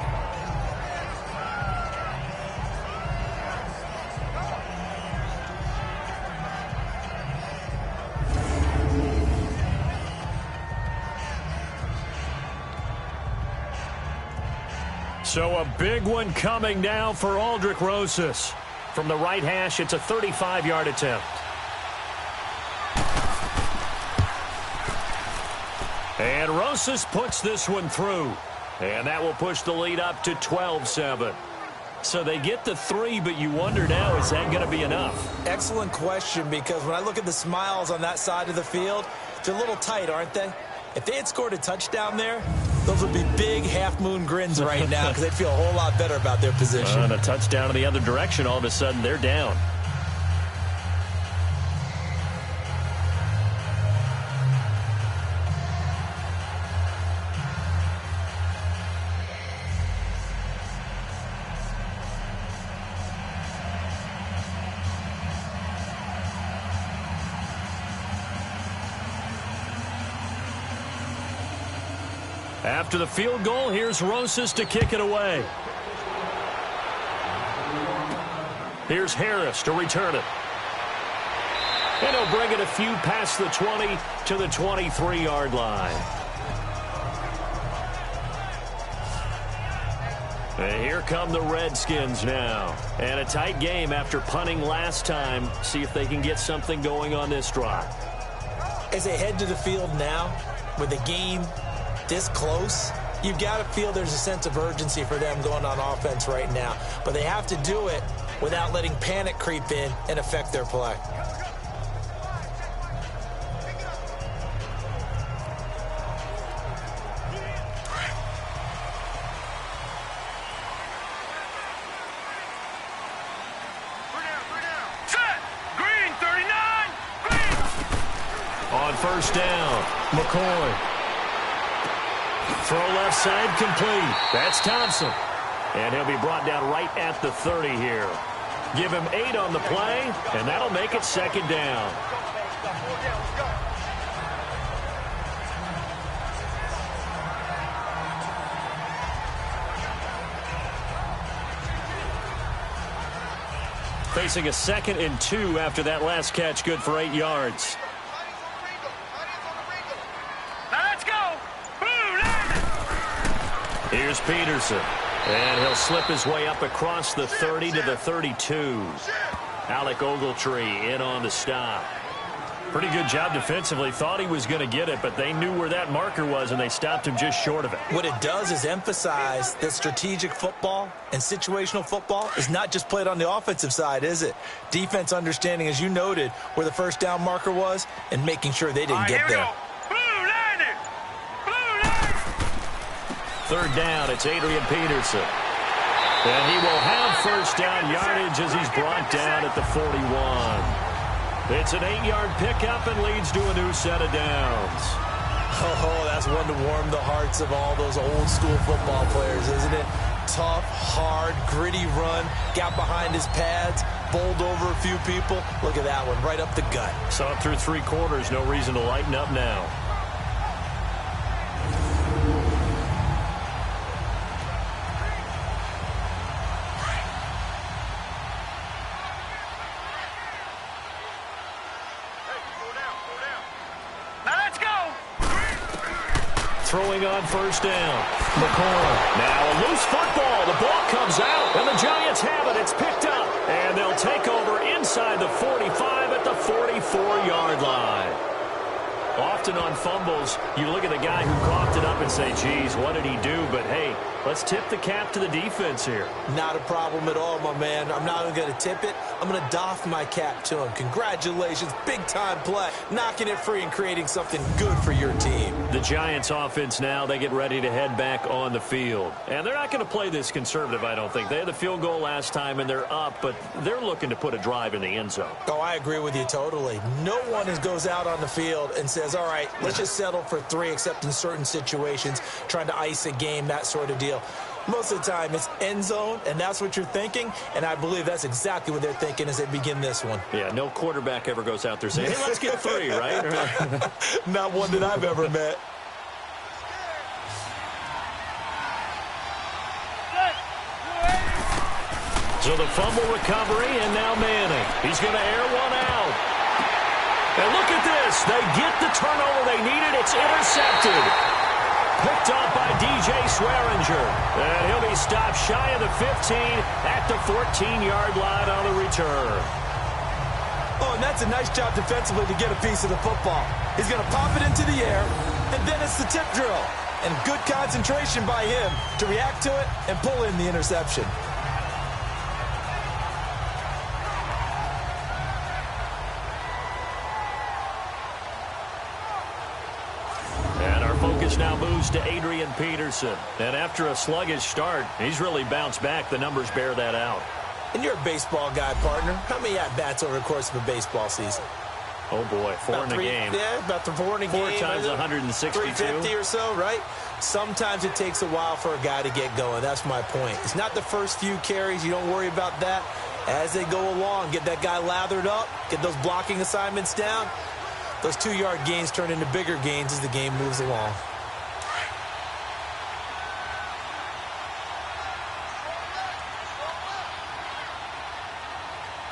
So a big one coming now for Aldrick Rosas. From the right hash, it's a 35-yard attempt. And Rosas puts this one through. And that will push the lead up to 12-7. So they get the 3, but you wonder now, is that going to be enough? Excellent question, because when I look at the smiles on that side of the field, they're a little tight, aren't they? If they had scored a touchdown there, those would be big half-moon grins right now because they'd feel a whole lot better about their position. And a touchdown in the other direction, all of a sudden they're down. After the field goal, here's Rosas to kick it away. Here's Harris to return it. And he'll bring it a few past the 20 to the 23-yard line. And here come the Redskins now. And a tight game after punting last time. See if they can get something going on this drive. As they head to the field now, with the game this close, you've got to feel there's a sense of urgency for them going on offense right now. But they have to do it without letting panic creep in and affect their play. Set. Green, 39. Green. On first down, McCoy. Throw left side complete. That's Thompson. And he'll be brought down right at the 30 here. Give him 8 on the play, and that'll make it second down. Facing a 2nd and 2 after that last catch, good for 8 yards. Here's Peterson, and he'll slip his way up across the 30 to the 32. Alec Ogletree in on the stop. Pretty good job defensively. Thought he was going to get it, but they knew where that marker was, and they stopped him just short of it. What it does is emphasize that strategic football and situational football is not just played on the offensive side, is it? Defense understanding, as you noted, where the first down marker was and making sure they didn't get there. Third down, it's Adrian Peterson. And he will have first down yardage as he's brought down at the 41. It's an 8-yard pickup and leads to a new set of downs. Oh, that's one to warm the hearts of all those old-school football players, isn't it? Tough, hard, gritty run, got behind his pads, bowled over a few people. Look at that one, right up the gut. Saw it through 3 quarters, no reason to lighten up now. Throwing on first down. McCoy. Now a loose football. The ball comes out, and the Giants have it. It's picked up, and they'll take over inside the 45 at the 44-yard line. Often on fumbles, you look at the guy who coughed it up and say, geez, what did he do? But, hey, let's tip the cap to the defense here. Not a problem at all, my man. I'm not even going to tip it. I'm going to doff my cap to him. Congratulations, big-time play. Knocking it free and creating something good for your team. The Giants offense now, they get ready to head back on the field. And they're not going to play this conservative, I don't think. They had the field goal last time, and they're up, but they're looking to put a drive in the end zone. Oh, I agree with you totally. No one goes out on the field and says, all right, let's just settle for 3, except in certain situations, trying to ice a game, that sort of deal. Most of the time, it's end zone, and that's what you're thinking, and I believe that's exactly what they're thinking as they begin this one. Yeah, no quarterback ever goes out there saying, hey, let's get 3, right? Not one that I've ever met. So the fumble recovery, and now Manning. He's going to air one out. And look at this. They get the turnover they needed. It's intercepted. Picked up by DJ Swearinger. And he'll be stopped shy of the 15 at the 14-yard line on the return. Oh, and that's a nice job defensively to get a piece of the football. He's going to pop it into the air, and then it's the tip drill. And good concentration by him to react to it and pull in the interception. Focus now moves to Adrian Peterson. And after a sluggish start, he's really bounced back. The numbers bear that out. And you're a baseball guy, partner. How many at-bats over the course of a baseball season? Oh, boy, 4 in a game. Yeah, about 4 in a game. 4 times 162. 350 or so, right? Sometimes it takes a while for a guy to get going. That's my point. It's not the first few carries. You don't worry about that. As they go along, get that guy lathered up, get those blocking assignments down. Those 2-yard gains turn into bigger gains as the game moves along.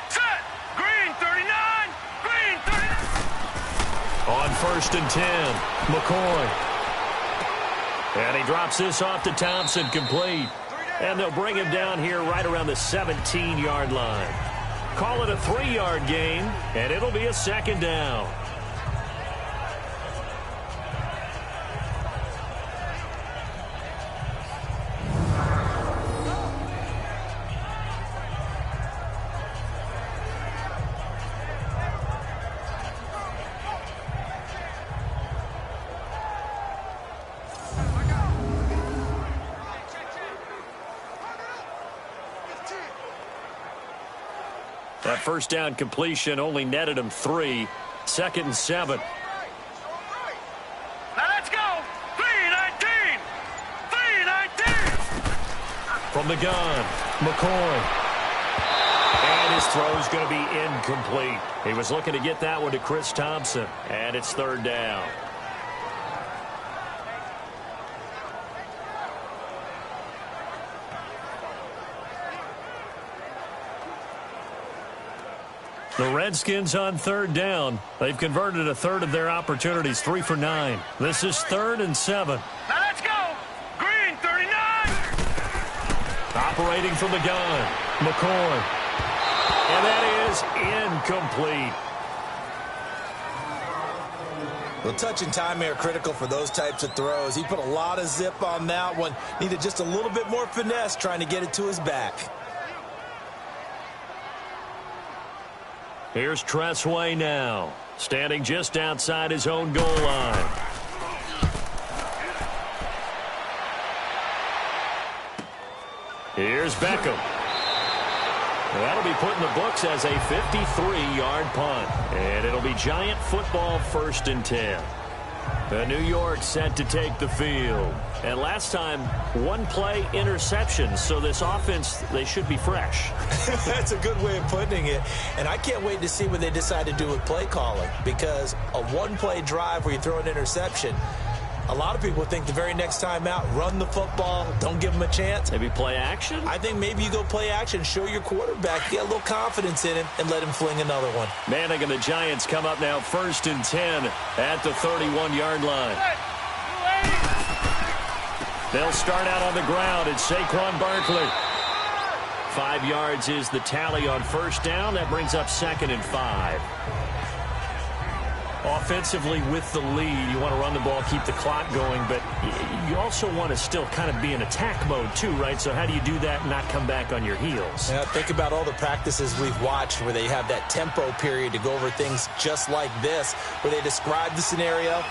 Set. Green 39. Green 39. On 1st and 10, McCoy. And he drops this off to Thompson, complete. And they'll bring him down here right around the 17-yard line. Call it a 3-yard gain, and it'll be a 2nd down. That first down completion only netted him 3. 2nd and 7. Now let's go. 319. 319. From the gun, McCoy. And his throw's going to be incomplete. He was looking to get that one to Chris Thompson. And it's 3rd down. The Redskins on 3rd down. They've converted a third of their opportunities, 3 for 9. This is 3rd and 7. Now let's go. Green 39. Operating from the gun, McCoy. And that is incomplete. Well, touch and timing are critical for those types of throws. He put a lot of zip on that one. Needed just a little bit more finesse trying to get it to his back. Here's Tressway now, standing just outside his own goal line. Here's Beckham. That'll be put in the books as a 53-yard punt. And it'll be Giant football 1st and 10. The New York set to take the field. And last time, 1-play interception. So this offense, they should be fresh. That's a good way of putting it. And I can't wait to see what they decide to do with play calling. Because a 1-play drive where you throw an interception, a lot of people think the very next time out, run the football, don't give them a chance. Maybe play action? I think maybe you go play action, show your quarterback, get a little confidence in him, and let him fling another one. Manning and the Giants come up now 1st and 10 at the 31-yard line. They'll start out on the ground. It's Saquon Barkley. 5 yards is the tally on 1st down. That brings up 2nd and 5. Offensively with the lead, you want to run the ball, keep the clock going, but you also want to still kind of be in attack mode too, right? So how do you do that and not come back on your heels? Yeah, think about all the practices we've watched where they have that tempo period to go over things just like this, where they describe the scenario,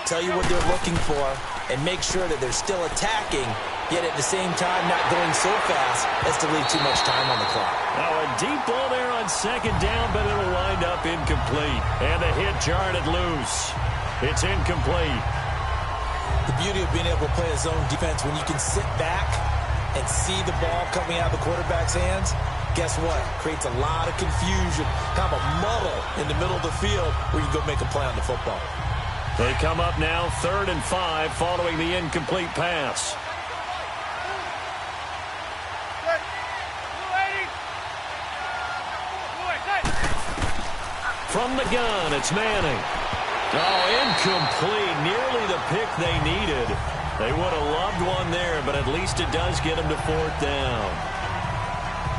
tell you what they're looking for, and make sure that they're still attacking, yet at the same time not going so fast as to leave too much time on the clock. Now a deep ball there on second down, but it'll wind up incomplete. And the hit jarred it loose. It's incomplete. The beauty of being able to play a zone defense when you can sit back and see the ball coming out of the quarterback's hands, guess what? Creates a lot of confusion, kind of a muddle in the middle of the field where you go make a play on the football. They come up now 3rd and 5 following the incomplete pass. From the gun, it's Manning. Oh, incomplete. Nearly the pick they needed. They would have loved one there, but at least it does get them to 4th down.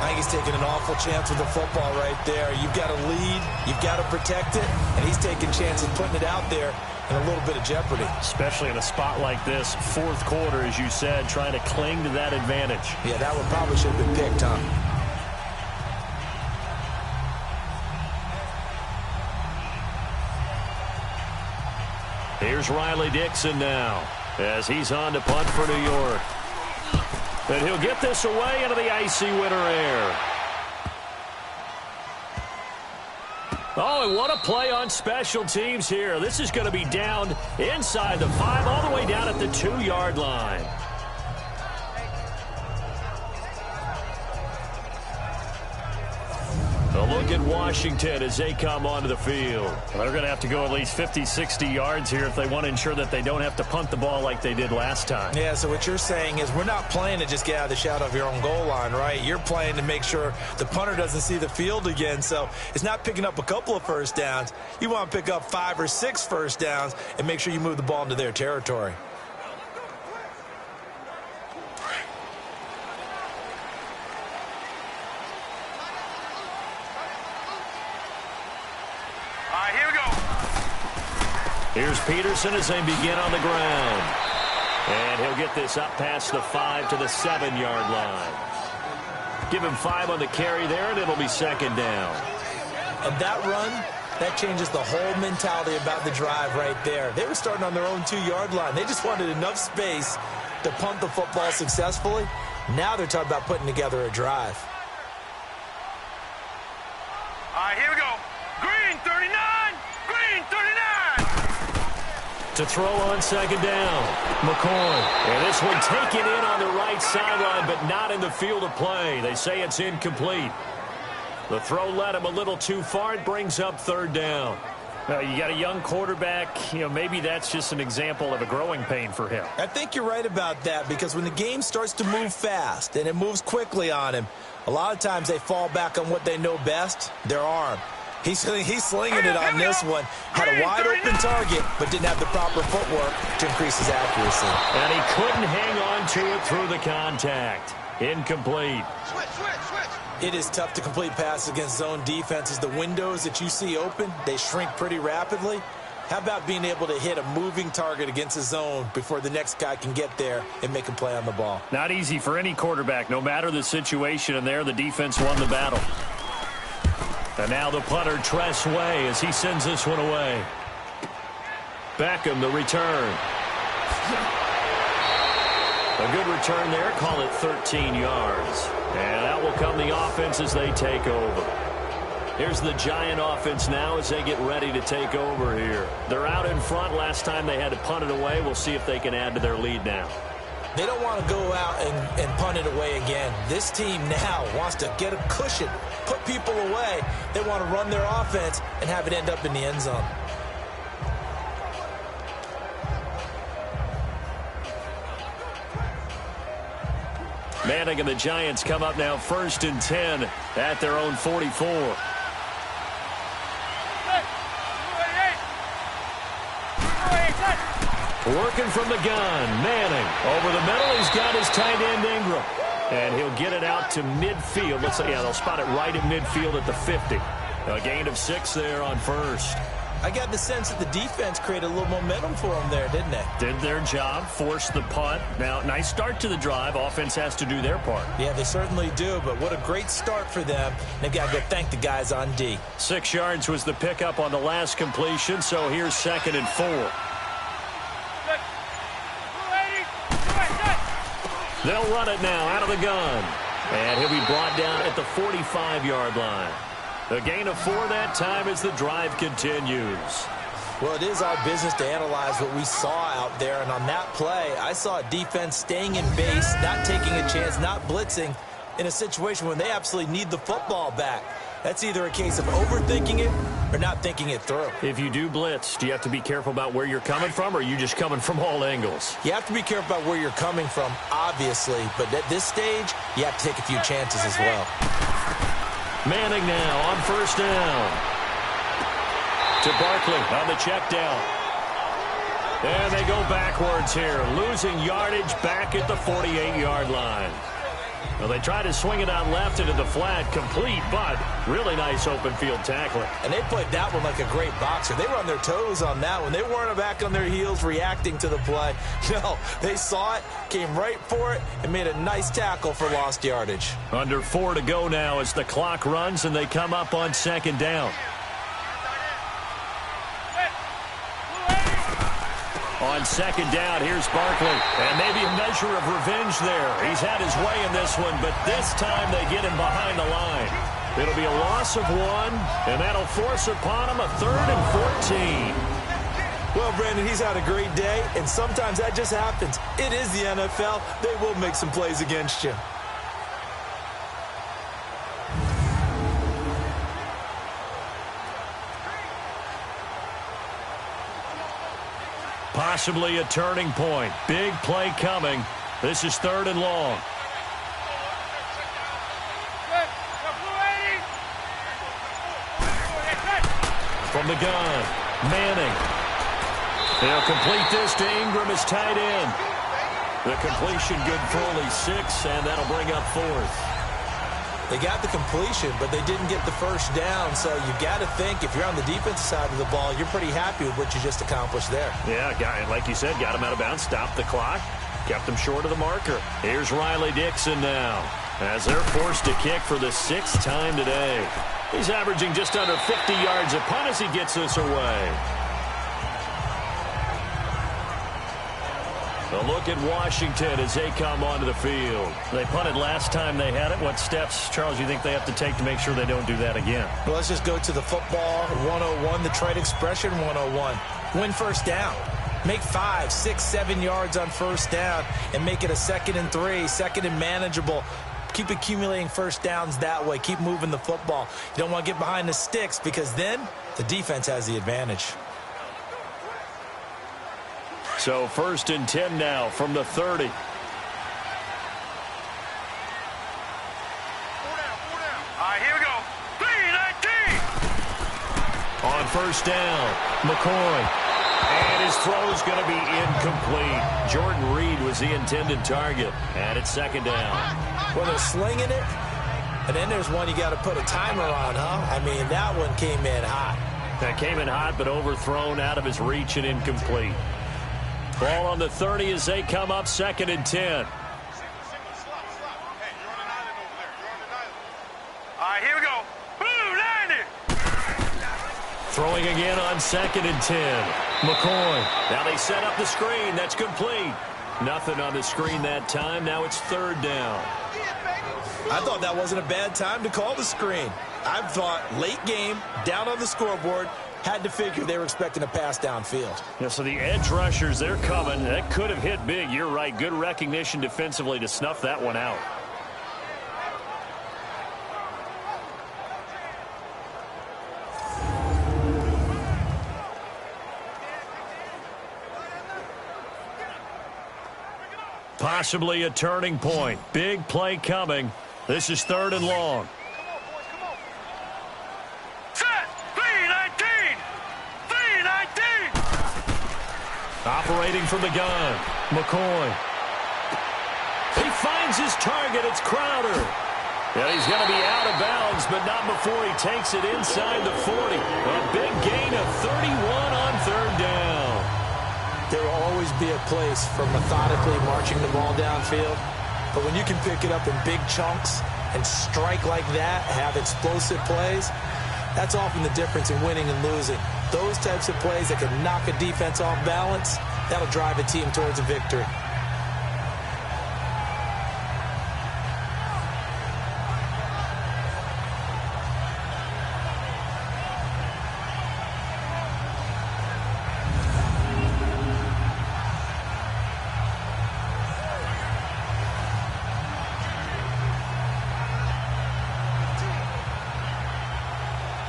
I think he's taking an awful chance with the football right there. You've got to lead, you've got to protect it, and he's taking chances putting it out there in a little bit of jeopardy. Especially in a spot like this, 4th quarter, as you said, trying to cling to that advantage. Yeah, that one probably should have been picked, huh? Here's Riley Dixon now as he's on to punt for New York. And he'll get this away into the icy winter air. Oh, and what a play on special teams here. This is going to be down inside the 5, all the way down at the 2-yard line. A look at Washington as they come onto the field. They're going to have to go at least 50, 60 yards here if they want to ensure that they don't have to punt the ball like they did last time. Yeah, so what you're saying is we're not playing to just get out of the shadow of your own goal line, right? You're playing to make sure the punter doesn't see the field again. So it's not picking up a couple of first downs. You want to pick up 5 or 6 first downs and make sure you move the ball into their territory. Here's Peterson as they begin on the ground. And he'll get this up past the 5 to the 7-yard line. Give him 5 on the carry there, and it'll be 2nd down. And that run, that changes the whole mentality about the drive right there. They were starting on their own 2-yard line. They just wanted enough space to punt the football successfully. Now they're talking about putting together a drive. All right, here we go. Green 39. Green 39. To throw on 2nd down, McCoy. And this one taken in on the right sideline, but not in the field of play. They say it's incomplete. The throw led him a little too far. It brings up 3rd down. You got a young quarterback. Maybe that's just an example of a growing pain for him. I think you're right about that, because when the game starts to move fast and it moves quickly on him, a lot of times they fall back on what they know best, their arm. He's slinging it on this one. Had a wide-open target, but didn't have the proper footwork to increase his accuracy. And he couldn't hang on to it through the contact. Incomplete. It is tough to complete passes against zone defenses. The windows that you see open, they shrink pretty rapidly. How about being able to hit a moving target against a zone before the next guy can get there and make a play on the ball? Not easy for any quarterback, no matter the situation, and there the defense won the battle. And now the punter, Tress Way, as he sends this one away. Beckham, the return. A good return there. Call it 13 yards. And out will come the offense as they take over. Here's the Giant offense now as they get ready to take over here. They're out in front. Last time they had to punt it away. We'll see if they can add to their lead now. They don't want to go out and punt it away again. This team now wants to get a cushion, put people away. They want to run their offense and have it end up in the end zone. Manning and the Giants come up now 1st and 10 at their own 44. Working from the gun, Manning. Over the middle, he's got his tight end Ingram. And he'll get it out to midfield. Let's say, yeah, they'll spot it right at midfield at the 50. A gain of 6 there on 1st. I got the sense that the defense created a little momentum for them there, didn't they? Did their job, forced the punt. Now, nice start to the drive. Offense has to do their part. Yeah, they certainly do, but what a great start for them. They've got to go thank the guys on D. 6 yards was the pickup on the last completion, so here's 2nd and 4. They'll run it now out of the gun. And he'll be brought down at the 45-yard line. A gain of 4 that time as the drive continues. Well, it is our business to analyze what we saw out there. And on that play, I saw a defense staying in base, not taking a chance, not blitzing in a situation when they absolutely need the football back. That's either a case of overthinking it or not thinking it through. If you do blitz, do you have to be careful about where you're coming from, or are you just coming from all angles? You have to be careful about where you're coming from, obviously. But at this stage, you have to take a few chances as well. Manning now on 1st down. To Barkley on the check down. And they go backwards here, losing yardage back at the 48-yard line. Well, they try to swing it out left into the flat, complete, but really nice open field tackling. And they played that one like a great boxer. They were on their toes on that one. They weren't back on their heels reacting to the play. No, they saw it, came right for it, and made a nice tackle for lost yardage. Under 4 to go now as the clock runs, and they come up on 2nd down. On 2nd down, here's Barkley. And maybe a measure of revenge there. He's had his way in this one, but this time they get him behind the line. It'll be a loss of 1, and that'll force upon him a 3rd and 14. Well, Brandon, he's had a great day, and sometimes that just happens. It is the NFL. They will make some plays against you. Possibly a turning point. Big play coming. This is 3rd and long. From the gun, Manning. They'll complete this to Ingram as tight end. The completion good for only 6, and that'll bring up 4th. They got the completion, but they didn't get the first down. So you got to think if you're on the defensive side of the ball, you're pretty happy with what you just accomplished there. Yeah, like you said, got him out of bounds, stopped the clock, kept him short of the marker. Here's Riley Dixon now as they're forced to kick for the 6th time today. He's averaging just under 50 yards a punt as he gets this away. A look at Washington as they come onto the field. They punted last time they had it. What steps, Charles, you think they have to take to make sure they don't do that again? Well, let's just go to the football 101, the trade expression 101. Win first down. Make 5, 6, 7 yards on first down and make it a 2nd and 3, 2nd and manageable. Keep accumulating first downs that way. Keep moving the football. You don't want to get behind the sticks because then the defense has the advantage. So 1st and 10 now from the 30. Here we go. 3-19. On 1st down, McCoy. And his throw's going to be incomplete. Jordan Reed was the intended target. And it's 2nd down. Well, they're slinging it. And then there's one you got to put a timer on, huh? I mean, that one came in hot. That came in hot, but overthrown out of his reach and incomplete. Ball on the 30 as they come up 2nd and 10. Here we go. Blue 90. Throwing again on 2nd and 10. McCoy. Now they set up the screen. That's complete. Nothing on the screen that time. Now it's 3rd down. I thought that wasn't a bad time to call the screen. I thought late game, down on the scoreboard, had to figure they were expecting a pass downfield. Yeah, so the edge rushers, they're coming. That could have hit big. You're right. Good recognition defensively to snuff that one out. Possibly a turning point. Big play coming. This is 3rd and long. Set. 3-19. 3-19. Operating from the gun. McCoy. He finds his target. It's Crowder. And he's going to be out of bounds, but not before he takes it inside the 40. A big gain of 31 be a place for methodically marching the ball downfield. But when you can pick it up in big chunks and strike like that, have explosive plays, that's often the difference in winning and losing. Those types of plays that can knock a defense off balance, that'll drive a team towards a victory.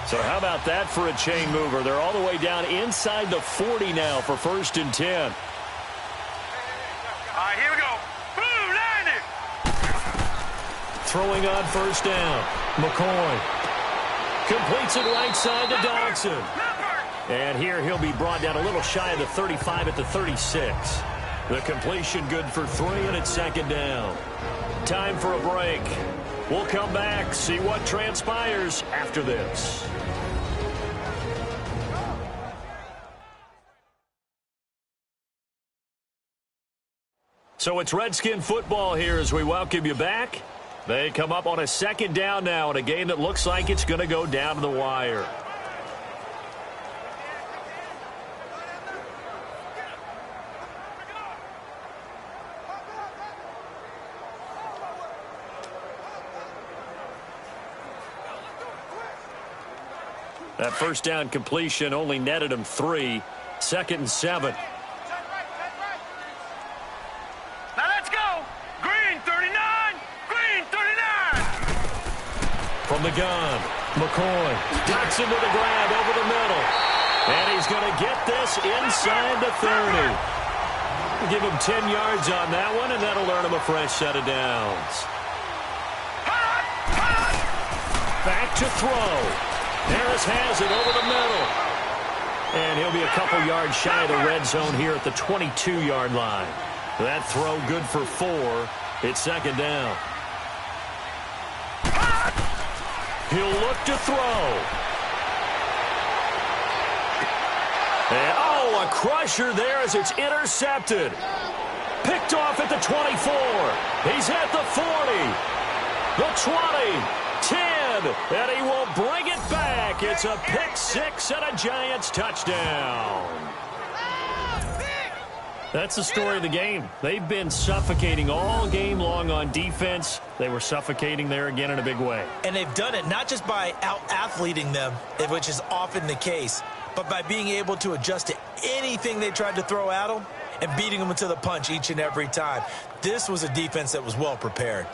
So how about that for a chain mover? They're all the way down inside the 40 now for 1st and 10. All right, here we go. Boom, line it. Throwing on 1st down. McCoy completes it right side to Dodson. And here he'll be brought down a little shy of the 35 at the 36. The completion good for 3, and it's 2nd down. Time for a break. We'll come back, see what transpires after this. So it's Redskin football here as we welcome you back. They come up on a 2nd down now in a game that looks like it's going to go down to the wire. That 1st down completion only netted him 3. 2nd and 7. Now let's go. Green 39. Green 39. From the gun, McCoy ducks into the grab over the middle. And he's going to get this inside the 30. Give him 10 yards on that one, and that'll earn him a fresh set of downs. Back to throw. Harris has it over the middle. And he'll be a couple yards shy of the red zone here at the 22-yard line. That throw good for 4. It's 2nd down. He'll look to throw. And, a crusher there as it's intercepted. Picked off at the 24. He's at the 40. The 20. 10, and he will bring it back. It's a pick 6 and a Giants touchdown. That's the story of the game. They've been suffocating all game long on defense. They were suffocating there again in a big way. And they've done it not just by out-athleting them, which is often the case, but by being able to adjust to anything they tried to throw at them and beating them to the punch each and every time. This was a defense that was well prepared.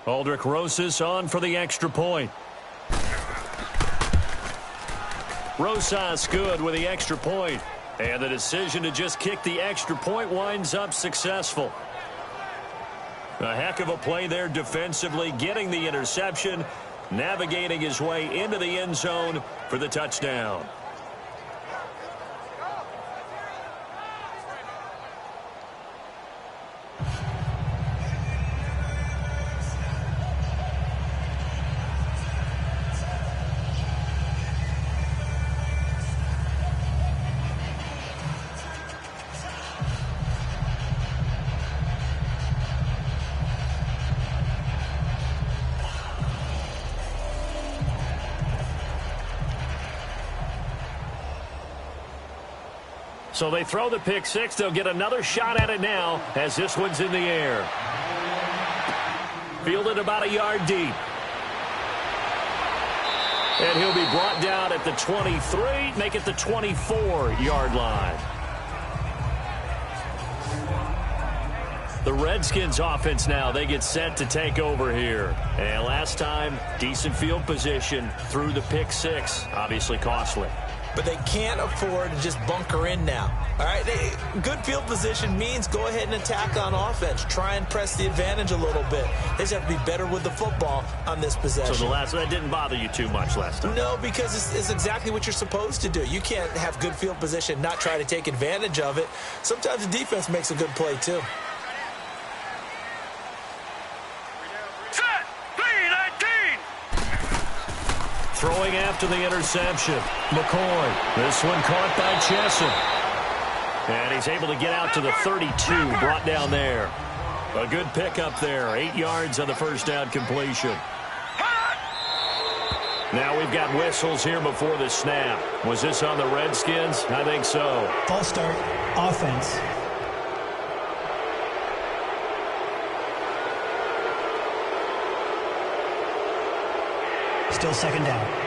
Aldrich Rosas on for the extra point. Rosas good with the extra point. And the decision to just kick the extra point winds up successful. A heck of a play there defensively, getting the interception, navigating his way into the end zone for the touchdown. So they throw the pick 6. They'll get another shot at it now as this one's in the air. Fielded about a yard deep. And he'll be brought down at the 23, make it the 24-yard line. The Redskins offense now, they get set to take over here. And last time, decent field position through the pick 6, obviously costly. but they can't afford to just bunker in now. All right, good field position means go ahead and attack on offense. Try and press the advantage a little bit. They just have to be better with the football on this possession. So that didn't bother you too much last time? No, because it's exactly what you're supposed to do. You can't have good field position and not try to take advantage of it. Sometimes the defense makes a good play, too. Set. 3-19. Throwing after the interception. McCoy. This one caught by Chesson. And he's able to get out to the 32, brought down there. A good pickup there. 8 yards on the first down completion. Now we've got whistles here before the snap. Was this on the Redskins? I think so. False start, offense. Still second down.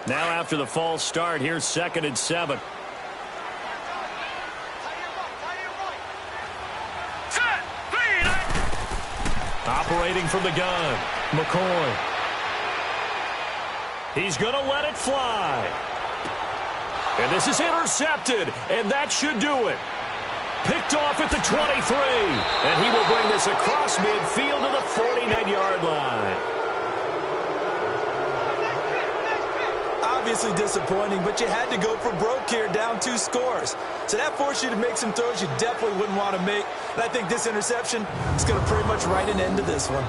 Now after the false start, here's 2nd and 7. Set. 3-19. Operating from the gun. McCoy. He's going to let it fly. And this is intercepted, and that should do it. Picked off at the 23, and he will bring this across midfield to the 49-yard line. Obviously disappointing, but you had to go for broke here, down 2 scores. So that forced you to make some throws you definitely wouldn't want to make. And I think this interception is going to pretty much write an end to this one.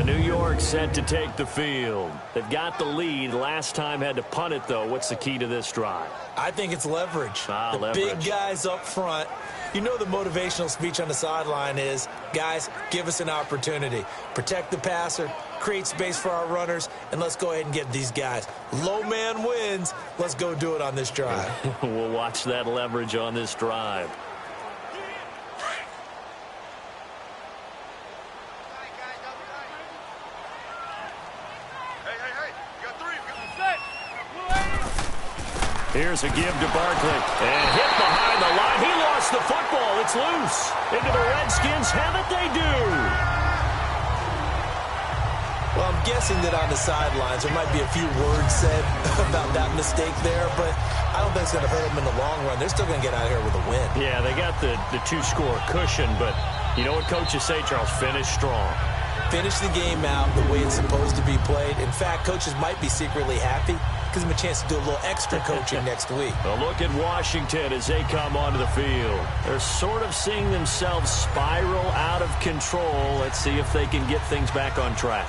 New York set to take the field. They've got the lead. Last time had to punt it, though. What's the key to this drive? I think it's leverage. The Leverage. big guys up front. You know the motivational speech on the sideline is, guys, give us an opportunity. Protect the passer, create space for our runners, and let's go ahead and get these guys. Low man wins. Let's go do it on this drive. We'll watch that leverage on this drive. Here's a give to Barkley. And hit behind the line. He lost the football. It's loose. Into the Redskins. Have it they do. Well, I'm guessing that on the sidelines there might be a few words said about that mistake there, but I don't think it's going to hurt them in the long run. They're still going to get out of here with a win. Yeah, they got the 2-score cushion, but you know what coaches say, Charles? Finish strong. Finish the game out the way it's supposed to be played. In fact, coaches might be secretly happy. Gives them a chance to do a little extra coaching next week. A look at Washington as they come onto the field. They're sort of seeing themselves spiral out of control. Let's see if they can get things back on track.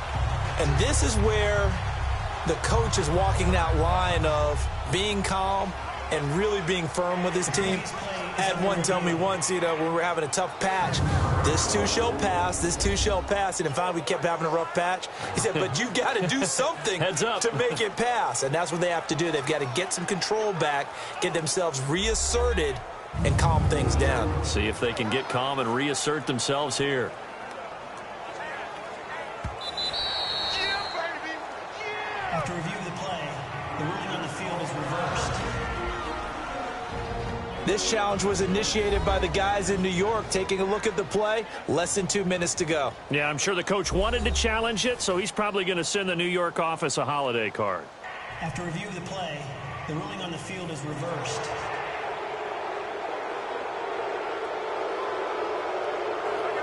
And this is where the coach is walking that line of being calm and really being firm with his team. Had one tell me once, when we were having a tough patch, this too shall pass, this too shall pass. And finally we kept having a rough patch. He said, but you got to do something to make it pass. And that's what they have to do. They've got to get some control back, get themselves reasserted, and calm things down. See if they can get calm and reassert themselves here. After review of the play, the ruling on the field is reversed. This challenge was initiated by the guys in New York. Taking a look at the play, less than 2 minutes to go. Yeah, I'm sure the coach wanted to challenge it, so he's probably going to send the New York office a holiday card. After review of the play, the ruling on the field is reversed.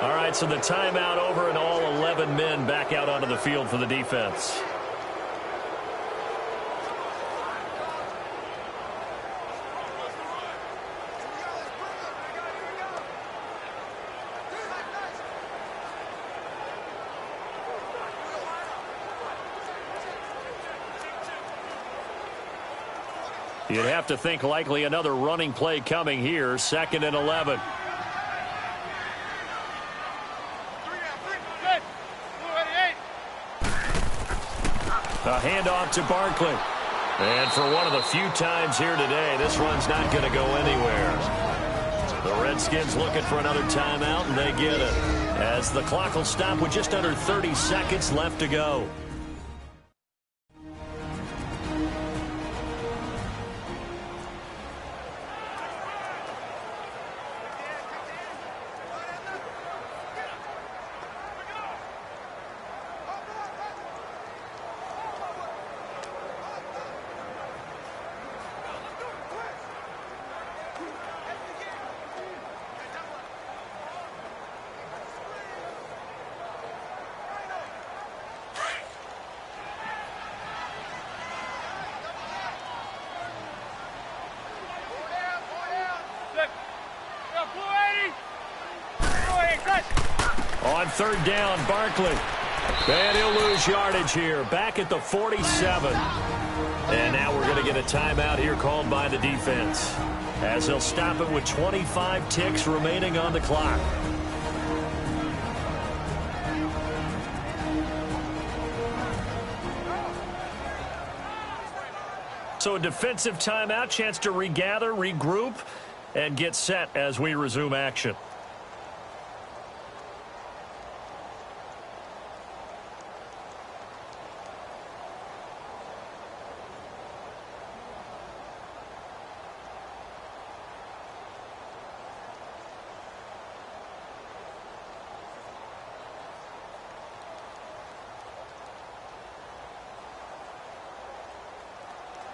All right, so the timeout over and all 11 men back out onto the field for the defense. You'd have to think likely another running play coming here, 2nd and 11. A handoff to Barkley. And for one of the few times here today, this run's not going to go anywhere. The Redskins looking for another timeout, and they get it, as the clock will stop with just under 30 seconds left to go. On third down, Barkley. And he'll lose yardage here. Back at the 47. And now we're going to get a timeout here called by the defense, as they'll stop it with 25 ticks remaining on the clock. So a defensive timeout, chance to regather, regroup, and get set as we resume action.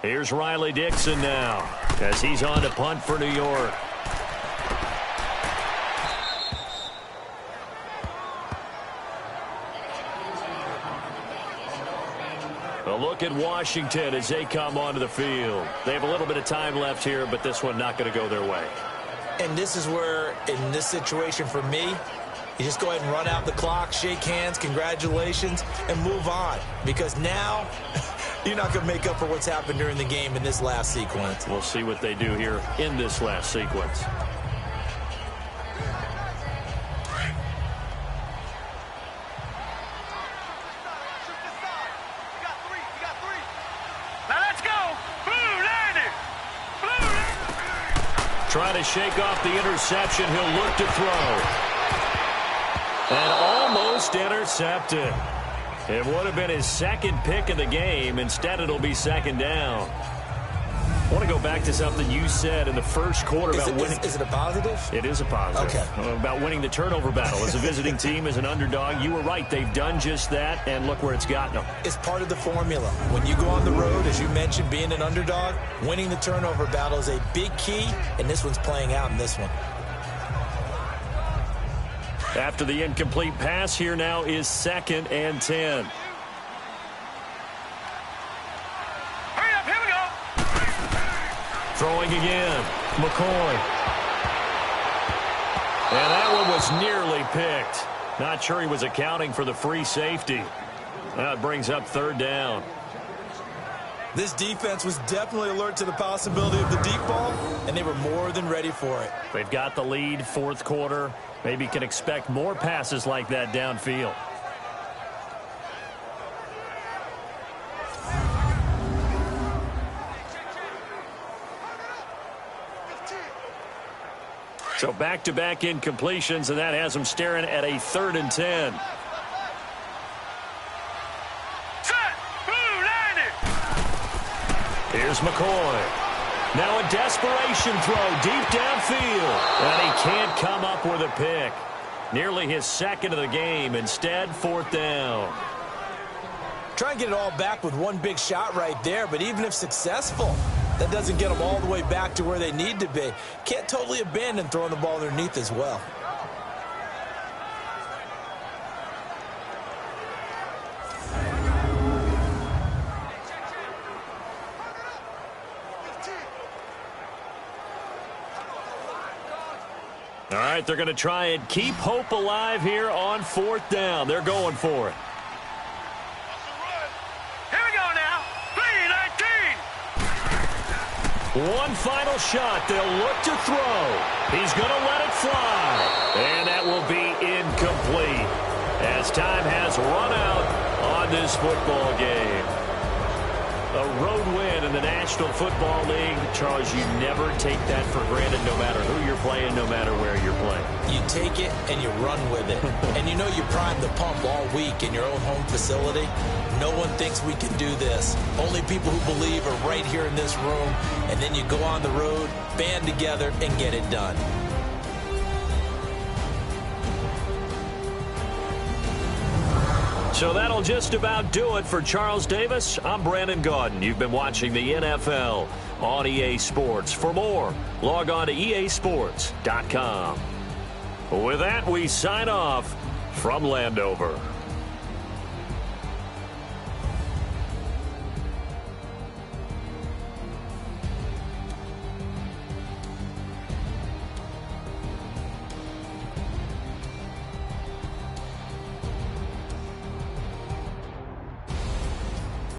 Here's Riley Dixon now, as he's on to punt for New York. A look at Washington as they come onto the field. They have a little bit of time left here, but this one not going to go their way. And this is where, in this situation for me, you just go ahead and run out the clock, shake hands, congratulations, and move on. Because now, you're not going to make up for what's happened during the game in this last sequence. We'll see what they do here in this last sequence. Trying to shake off the interception. He'll look to throw. And almost intercepted. It would have been his second pick of the game. Instead, it'll be second down. I want to go back to something you said in the first quarter about winning. Is it a positive? It is a positive. Okay. About winning the turnover battle. As a visiting team, as an underdog, you were right. They've done just that, and look where it's gotten them. It's part of the formula. When you go on the road, as you mentioned, being an underdog, winning the turnover battle is a big key, and this one's playing out in this one. After the incomplete pass, here now is 2nd and 10. Throwing again, McCoy. And that one was nearly picked. Not sure he was accounting for the free safety. That brings up 3rd down. This defense was definitely alert to the possibility of the deep ball, and they were more than ready for it. They've got the lead, 4th quarter. Maybe can expect more passes like that downfield. So back-to-back incompletions, and that has them staring at a 3rd and 10. Here's McCoy. Now a desperation throw deep downfield. And he can't come up with a pick. Nearly his 2nd of the game. Instead, 4th down. Try and get it all back with one big shot right there, but even if successful, that doesn't get them all the way back to where they need to be. Can't totally abandon throwing the ball underneath as well. All right, they're going to try and keep hope alive here on 4th down. They're going for it. Here we go now. 3-19. One final shot. They'll look to throw. He's going to let it fly. And that will be incomplete, as time has run out on this football game. A road win in the National Football League. Charles, you never take that for granted no matter who you're playing, no matter where you're playing. You take it and you run with it. And you know you prime the pump all week in your own home facility. No one thinks we can do this. Only people who believe are right here in this room. And then you go on the road, band together, and get it done. So that'll just about do it for Charles Davis. I'm Brandon Gaudin. You've been watching the NFL on EA Sports. For more, log on to easports.com. With that, we sign off from Landover.